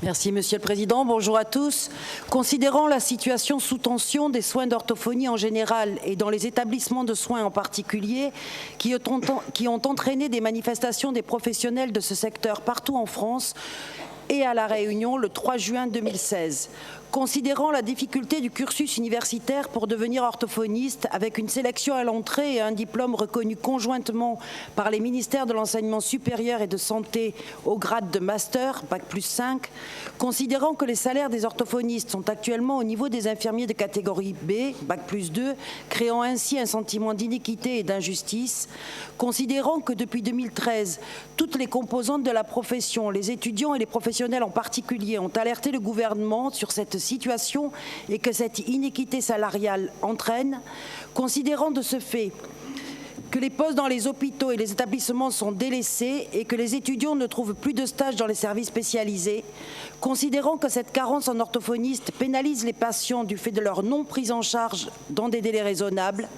Merci, Monsieur le Président. Bonjour à tous. Considérant la situation sous tension des soins d'orthophonie en général et dans les établissements de soins en particulier, qui ont entraîné des manifestations des professionnels de ce secteur partout en France et à La Réunion le 3 juin 2016. Considérant la difficulté du cursus universitaire pour devenir orthophoniste, avec une sélection à l'entrée et un diplôme reconnu conjointement par les ministères de l'enseignement supérieur et de santé au grade de master, Bac+5, considérant que les salaires des orthophonistes sont actuellement au niveau des infirmiers de catégorie B, Bac+2, créant ainsi un sentiment d'iniquité et d'injustice, considérant que depuis 2013, toutes les composantes de la profession, les étudiants et les professionnels en particulier, ont alerté le gouvernement sur cette situation et que cette inéquité salariale entraîne, considérant de ce fait que les postes dans les hôpitaux et les établissements sont délaissés et que les étudiants ne trouvent plus de stage dans les services spécialisés, considérant que cette carence en orthophonistes pénalise les patients du fait de leur non prise en charge dans des délais raisonnables,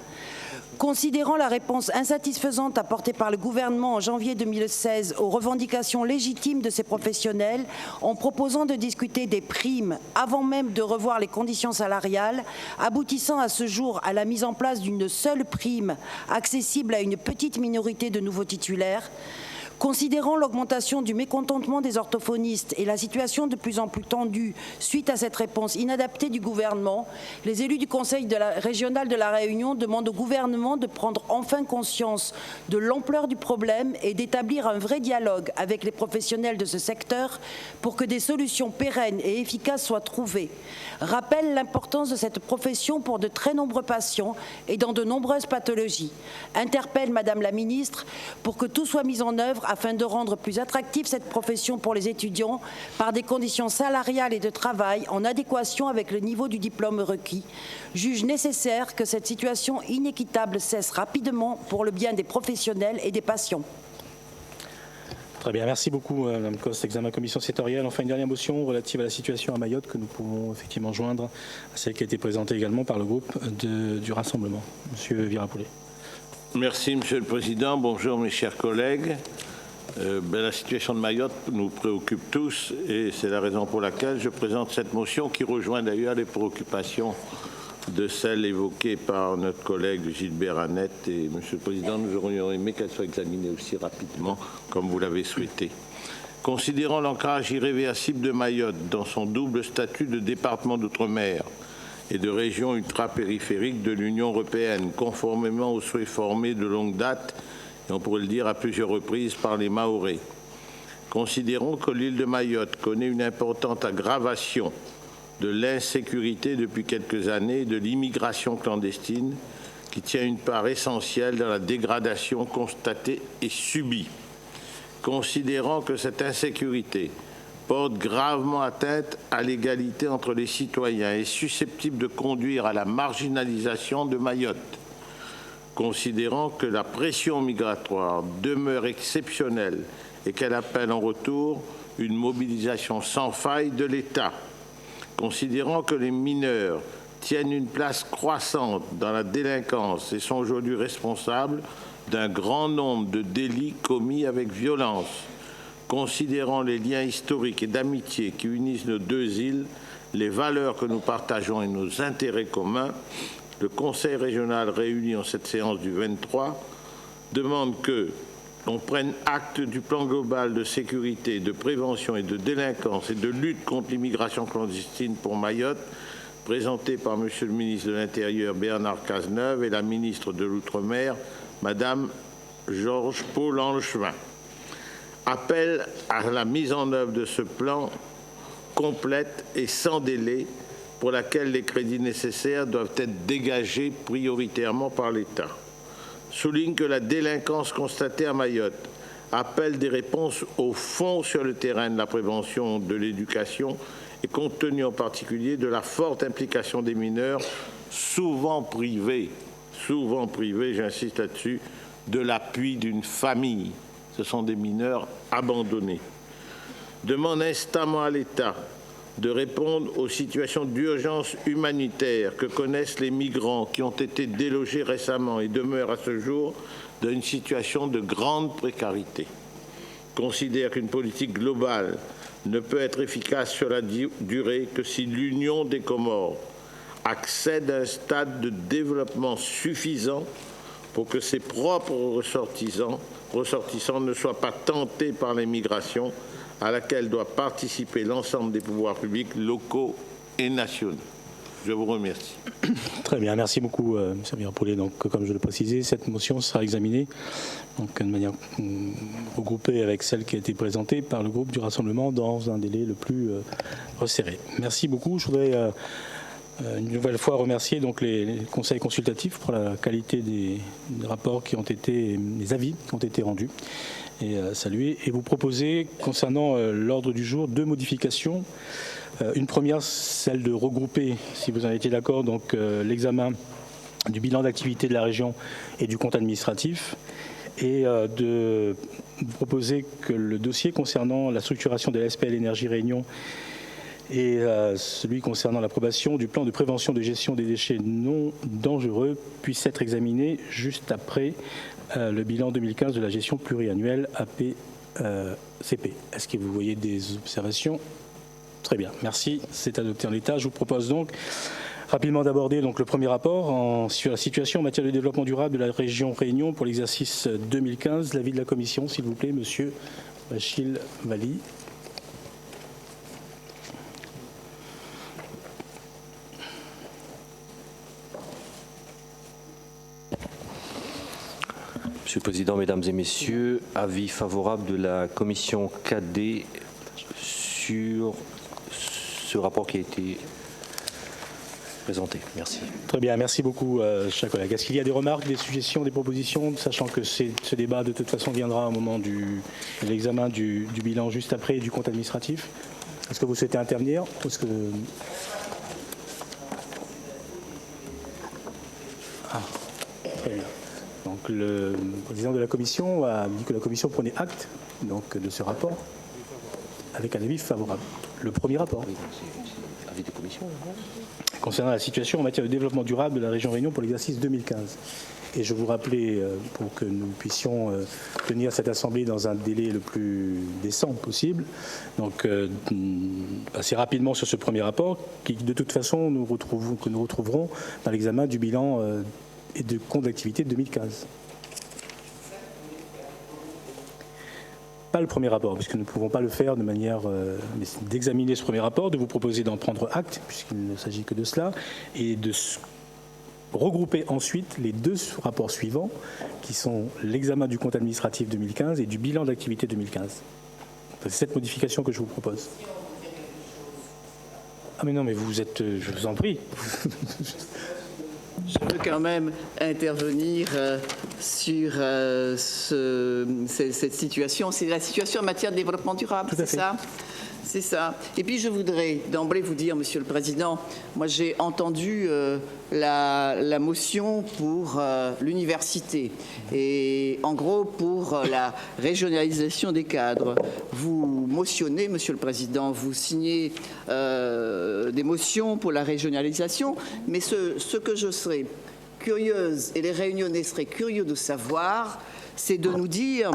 considérant la réponse insatisfaisante apportée par le gouvernement en janvier 2016 aux revendications légitimes de ces professionnels en proposant de discuter des primes avant même de revoir les conditions salariales, aboutissant à ce jour à la mise en place d'une seule prime accessible à une petite minorité de nouveaux titulaires, considérant l'augmentation du mécontentement des orthophonistes et la situation de plus en plus tendue suite à cette réponse inadaptée du gouvernement, les élus du Conseil régional de la Réunion demandent au gouvernement de prendre enfin conscience de l'ampleur du problème et d'établir un vrai dialogue avec les professionnels de ce secteur pour que des solutions pérennes et efficaces soient trouvées. Rappelle l'importance de cette profession pour de très nombreux patients et dans de nombreuses pathologies. Interpelle Madame la Ministre pour que tout soit mis en œuvre afin de rendre plus attractive cette profession pour les étudiants par des conditions salariales et de travail en adéquation avec le niveau du diplôme requis. Juge nécessaire que cette situation inéquitable cesse rapidement pour le bien des professionnels et des patients. Très bien, merci beaucoup Mme Coste. Examen commission sectorielle. Enfin, une dernière motion relative à la situation à Mayotte que nous pouvons effectivement joindre à celle qui a été présentée également par le groupe du Rassemblement. Monsieur Virapoulet. Merci Monsieur le Président. Bonjour mes chers collègues. La situation de Mayotte nous préoccupe tous et c'est la raison pour laquelle je présente cette motion qui rejoint d'ailleurs les préoccupations de celles évoquées par notre collègue Gilbert Annette. Et Monsieur le Président, nous aurions aimé qu'elle soit examinée aussi rapidement comme vous l'avez souhaité. Considérant l'ancrage irréversible de Mayotte dans son double statut de département d'outre-mer et de région ultra-périphérique de l'Union européenne, conformément aux souhaits formés de longue date, et on pourrait le dire à plusieurs reprises par les Mahorais. Considérons que l'île de Mayotte connaît une importante aggravation de l'insécurité depuis quelques années et de l'immigration clandestine qui tient une part essentielle dans la dégradation constatée et subie. Considérant que cette insécurité porte gravement atteinte à l'égalité entre les citoyens et est susceptible de conduire à la marginalisation de Mayotte, considérant que la pression migratoire demeure exceptionnelle et qu'elle appelle en retour une mobilisation sans faille de l'État, considérant que les mineurs tiennent une place croissante dans la délinquance et sont aujourd'hui responsables d'un grand nombre de délits commis avec violence, considérant les liens historiques et d'amitié qui unissent nos deux îles, les valeurs que nous partageons et nos intérêts communs, le Conseil régional réuni en cette séance du 23 demande que l'on prenne acte du plan global de sécurité, de prévention et de délinquance et de lutte contre l'immigration clandestine pour Mayotte, présenté par Monsieur le ministre de l'Intérieur Bernard Cazeneuve et la ministre de l'Outre-mer, Madame Georges Paul-Langevin. Appel à la mise en œuvre de ce plan complète et sans délai pour laquelle les crédits nécessaires doivent être dégagés prioritairement par l'État. Souligne que la délinquance constatée à Mayotte appelle des réponses au fond sur le terrain de la prévention, de l'éducation et compte tenu en particulier de la forte implication des mineurs, souvent privés, j'insiste là-dessus, de l'appui d'une famille. Ce sont des mineurs abandonnés. Demande instamment à l'État de répondre aux situations d'urgence humanitaire que connaissent les migrants qui ont été délogés récemment et demeurent à ce jour dans une situation de grande précarité. Considère qu'une politique globale ne peut être efficace sur la durée que si l'Union des Comores accède à un stade de développement suffisant pour que ses propres ressortissants ne soient pas tentés par l'immigration à laquelle doit participer l'ensemble des pouvoirs publics locaux et nationaux. Je vous remercie. Très bien, merci beaucoup, M. Poulet. Donc, comme je le précisais, cette motion sera examinée de manière regroupée avec celle qui a été présentée par le groupe du Rassemblement dans un délai le plus resserré. Merci beaucoup. Je voudrais une nouvelle fois remercier donc les conseils consultatifs pour la qualité des rapports qui ont été, des avis qui ont été rendus et saluer. Et vous proposer, concernant l'ordre du jour, 2 modifications. Une première, celle de regrouper, si vous en étiez d'accord, donc l'examen du bilan d'activité de la région et du compte administratif, et de vous proposer que le dossier concernant la structuration de la SPL Énergie Réunion et celui concernant l'approbation du plan de prévention de gestion des déchets non dangereux puisse être examiné juste après le bilan 2015 de la gestion pluriannuelle APCP. Est-ce que vous voyez des observations? Très bien, merci. C'est adopté en l'état. Je vous propose donc rapidement d'aborder donc le premier rapport sur la situation en matière de développement durable de la région Réunion pour l'exercice 2015. L'avis de la Commission, s'il vous plaît, Monsieur Bachil Vali. Monsieur le Président, Mesdames et Messieurs, avis favorable de la Commission KD sur ce rapport qui a été présenté. Merci. Très bien, merci beaucoup, chers collègues. Est-ce qu'il y a des remarques, des suggestions, des propositions, sachant que ce débat de toute façon viendra au moment de l'examen du bilan juste après du compte administratif? Est-ce que vous souhaitez intervenir? Est-ce que... Très bien. Donc le président de la Commission a dit que la Commission prenait acte donc, de ce rapport avec un avis favorable. Le premier rapport. Avis de commission. Concernant la situation en matière de développement durable de la région Réunion pour l'exercice 2015. Et je vous rappelais, pour que nous puissions tenir cette assemblée dans un délai le plus décent possible, donc assez rapidement sur ce premier rapport, qui de toute façon que nous retrouverons dans l'examen du bilan et de compte d'activité de 2015. Pas le premier rapport, puisque nous ne pouvons pas le faire de manière d'examiner ce premier rapport, de vous proposer d'en prendre acte, puisqu'il ne s'agit que de cela, et de regrouper ensuite les 2 rapports suivants, qui sont l'examen du compte administratif 2015 et du bilan d'activité 2015. C'est cette modification que je vous propose. Ah mais non, mais vous êtes... je vous en prie. Je veux quand même intervenir sur cette situation. C'est la situation en matière de développement durable, c'est ça? C'est ça. Et puis je voudrais d'emblée vous dire, Monsieur le Président, moi j'ai entendu la motion pour l'université et en gros pour la régionalisation des cadres. Vous motionnez, Monsieur le Président, vous signez des motions pour la régionalisation, mais ce que je serais curieuse et les Réunionnais seraient curieux de savoir, c'est de nous dire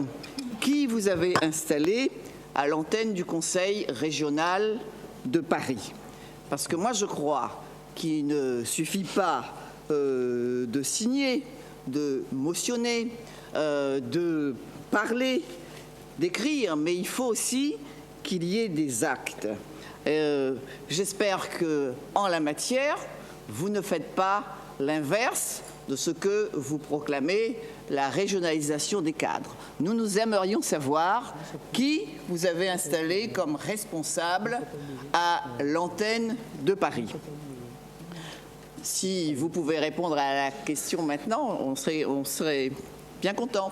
qui vous avez installé à l'antenne du Conseil régional de Paris. Parce que moi, je crois qu'il ne suffit pas de signer, de motionner, de parler, d'écrire, mais il faut aussi qu'il y ait des actes. J'espère qu'en la matière, vous ne faites pas l'inverse de ce que vous proclamez, la régionalisation des cadres. Nous aimerions savoir qui vous avez installé comme responsable à l'antenne de Paris. si vous pouvez répondre à la question maintenant, on serait bien content.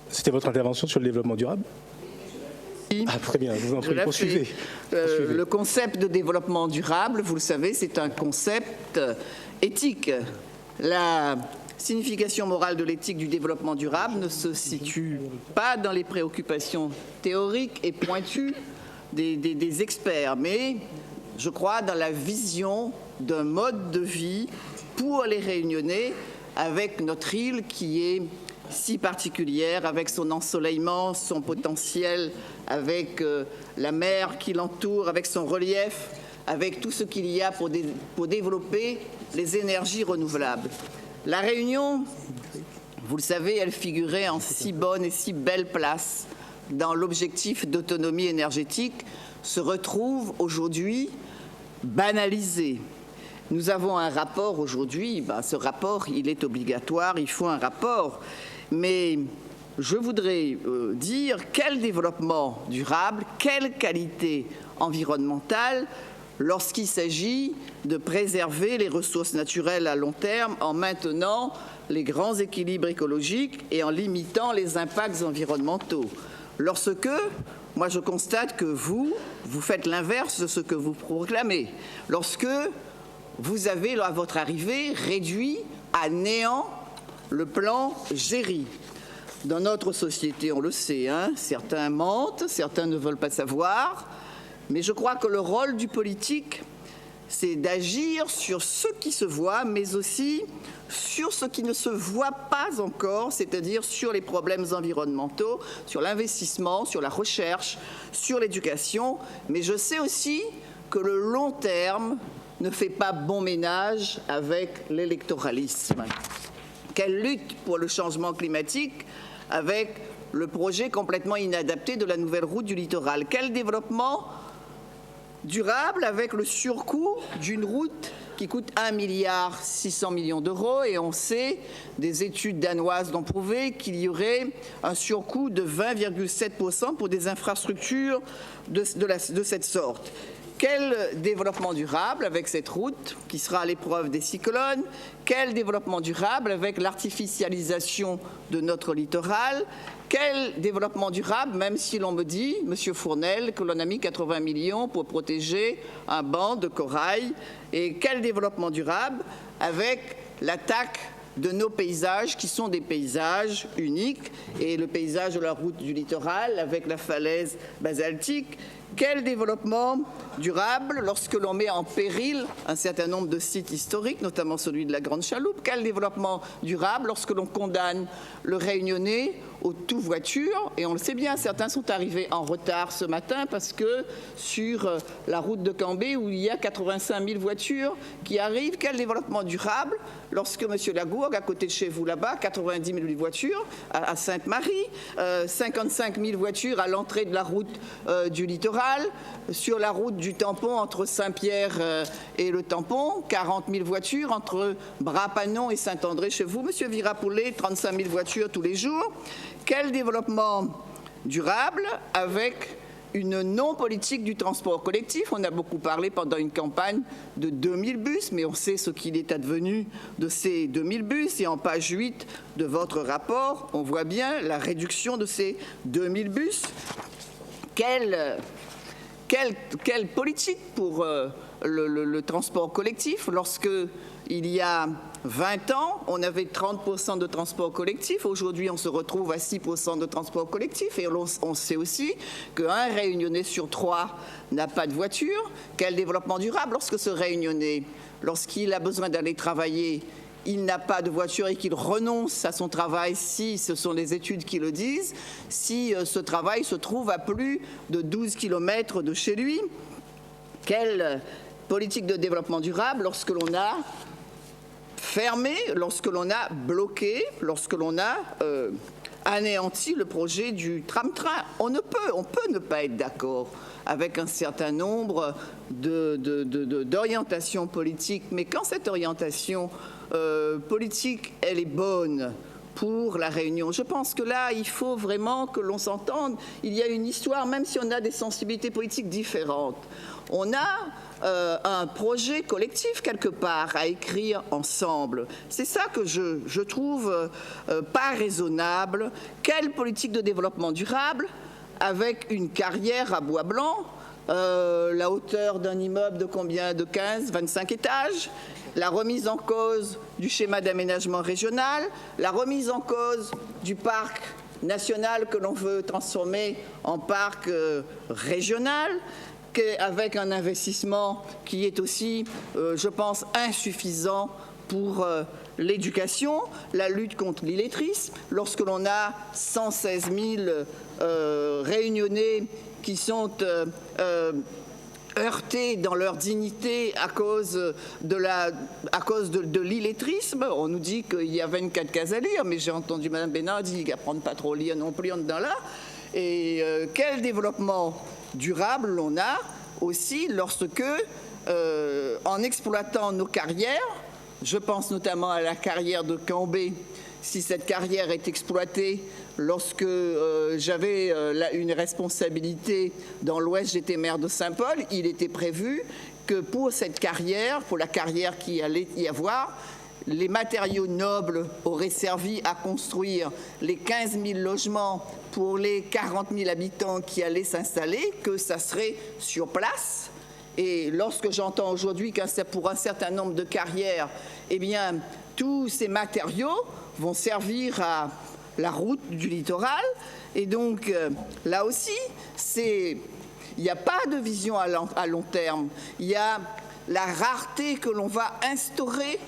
C'était votre intervention sur le développement durable? Ah, très bien, je vous en prie, poursuivez. Le concept de développement durable, vous le savez, c'est un concept éthique. La signification morale de l'éthique du développement durable ne se situe pas dans les préoccupations théoriques et pointues des experts, mais je crois dans la vision d'un mode de vie pour les Réunionnais avec notre île qui est si particulière, avec son ensoleillement, son potentiel, avec la mer qui l'entoure, avec son relief, avec tout ce qu'il y a pour développer les énergies renouvelables. La Réunion, vous le savez, elle figurait en si bonne et si belle place dans l'objectif d'autonomie énergétique, se retrouve aujourd'hui banalisée. Nous avons un rapport aujourd'hui, ce rapport, il est obligatoire, il faut un rapport. Mais je voudrais dire quel développement durable, quelle qualité environnementale lorsqu'il s'agit de préserver les ressources naturelles à long terme en maintenant les grands équilibres écologiques et en limitant les impacts environnementaux. Lorsque, moi je constate que vous faites l'inverse de ce que vous proclamez. Lorsque vous avez, à votre arrivée, réduit à néant le plan Géry. Dans notre société, on le sait, certains mentent, certains ne veulent pas savoir, mais je crois que le rôle du politique, c'est d'agir sur ce qui se voit, mais aussi sur ce qui ne se voit pas encore, c'est-à-dire sur les problèmes environnementaux, sur l'investissement, sur la recherche, sur l'éducation, mais je sais aussi que le long terme ne fait pas bon ménage avec l'électoralisme. Quelle lutte pour le changement climatique avec le projet complètement inadapté de la nouvelle route du littoral? Quel développement durable avec le surcoût d'une route qui coûte 1,6 milliard d'euros et on sait, des études danoises l'ont prouvé, qu'il y aurait un surcoût de 20,7% pour des infrastructures de cette sorte. Quel développement durable avec cette route qui sera à l'épreuve des cyclones? Quel développement durable avec l'artificialisation de notre littoral? Quel développement durable, même si l'on me dit, Monsieur Fournel, que l'on a mis 80 millions pour protéger un banc de corail? Et quel développement durable avec l'attaque de nos paysages qui sont des paysages uniques et le paysage de la route du littoral avec la falaise basaltique? Quel développement durable lorsque l'on met en péril un certain nombre de sites historiques, notamment celui de la Grande Chaloupe? Quel développement durable lorsque l'on condamne le Réunionnais au tout voiture? Et on le sait bien, certains sont arrivés en retard ce matin parce que sur la route de Cambé, où il y a 85 000 voitures qui arrivent, quel développement durable lorsque M. Lagourgue, à côté de chez vous là-bas, 90 000 voitures à Sainte-Marie, 55 000 voitures à l'entrée de la route du littoral, sur la route du tampon entre Saint-Pierre et le tampon, 40 000 voitures entre Bras-Panon et Saint-André chez vous, M. Virapoulet, 35 000 voitures tous les jours. Quel développement durable avec une non-politique du transport collectif? On a beaucoup parlé pendant une campagne de 2000 bus, mais on sait ce qu'il est advenu de ces 2000 bus. Et en page 8 de votre rapport, on voit bien la réduction de ces 2000 bus. Quelle politique pour le transport collectif lorsque il y a 20 ans, on avait 30% de transport collectif. Aujourd'hui, on se retrouve à 6% de transport collectif. Et on sait aussi qu'un Réunionnais sur 3 n'a pas de voiture. Quel développement durable lorsque ce Réunionnais, lorsqu'il a besoin d'aller travailler, il n'a pas de voiture et qu'il renonce à son travail, si ce sont les études qui le disent, si ce travail se trouve à plus de 12 km de chez lui? Quelle politique de développement durable lorsque l'on a fermé, lorsque l'on a bloqué, lorsque l'on a anéanti le projet du tram-train? On peut ne pas être d'accord avec un certain nombre d'orientations politiques, mais quand cette orientation politique, elle est bonne pour la Réunion. Je pense que là, il faut vraiment que l'on s'entende. Il y a une histoire, même si on a des sensibilités politiques différentes. On a un projet collectif quelque part à écrire ensemble. C'est ça que je trouve pas raisonnable. Quelle politique de développement durable avec une carrière à bois blanc, la hauteur d'un immeuble de combien? De 15, 25 étages, la remise en cause du schéma d'aménagement régional, la remise en cause du parc national que l'on veut transformer en parc régional, avec un investissement qui est aussi, je pense, insuffisant pour l'éducation, la lutte contre l'illettrisme. Lorsque l'on a 116 000 Réunionnais qui sont heurtés dans leur dignité à cause de l'illettrisme. On nous dit qu'il y a 24 cases à lire, mais j'ai entendu Mme Bénard dire qu'apprendre pas trop à lire non plus en dedans là. Et quel développement durable l'on a aussi lorsque, en exploitant nos carrières, je pense notamment à la carrière de Cambé, si cette carrière est exploitée, lorsque j'avais une responsabilité dans l'Ouest, j'étais maire de Saint-Paul, il était prévu que pour cette carrière, pour la carrière qui allait y avoir, les matériaux nobles auraient servi à construire les 15 000 logements pour les 40 000 habitants qui allaient s'installer, que ça serait sur place. Et lorsque j'entends aujourd'hui que pour un certain nombre de carrières, eh bien, tous ces matériaux vont servir à la route du littoral. Et donc, là aussi, il n'y a pas de vision à long terme. Il y a la rareté que l'on va instaurer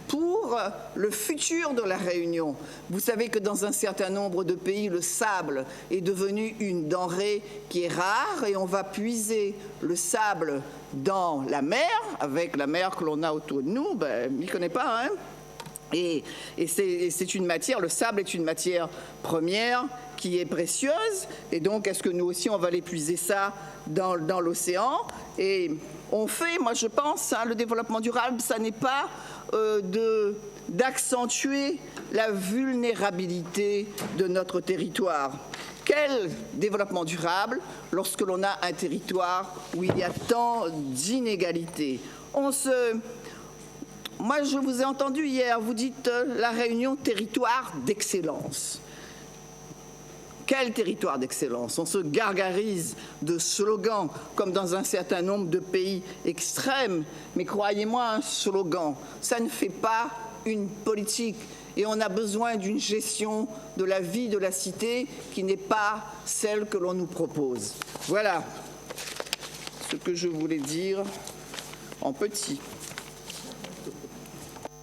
pour le futur de la Réunion. Vous savez que dans un certain nombre de pays, le sable est devenu une denrée qui est rare et on va puiser le sable dans la mer, avec la mer que l'on a autour de nous, on n'y connaît pas, hein? Et c'est une matière, le sable est une matière première qui est précieuse, et donc est-ce que nous aussi on va aller puiser ça dans l'océan? Et on fait, moi je pense, le développement durable, ça n'est pas d'accentuer la vulnérabilité de notre territoire. Quel développement durable lorsque l'on a un territoire où il y a tant d'inégalités? Moi, je vous ai entendu hier, vous dites la Réunion, territoire d'excellence. Quel territoire d'excellence? On se gargarise de slogans comme dans un certain nombre de pays extrêmes, mais croyez-moi, un slogan, ça ne fait pas une politique. Et on a besoin d'une gestion de la vie de la cité qui n'est pas celle que l'on nous propose. Voilà ce que je voulais dire en petit.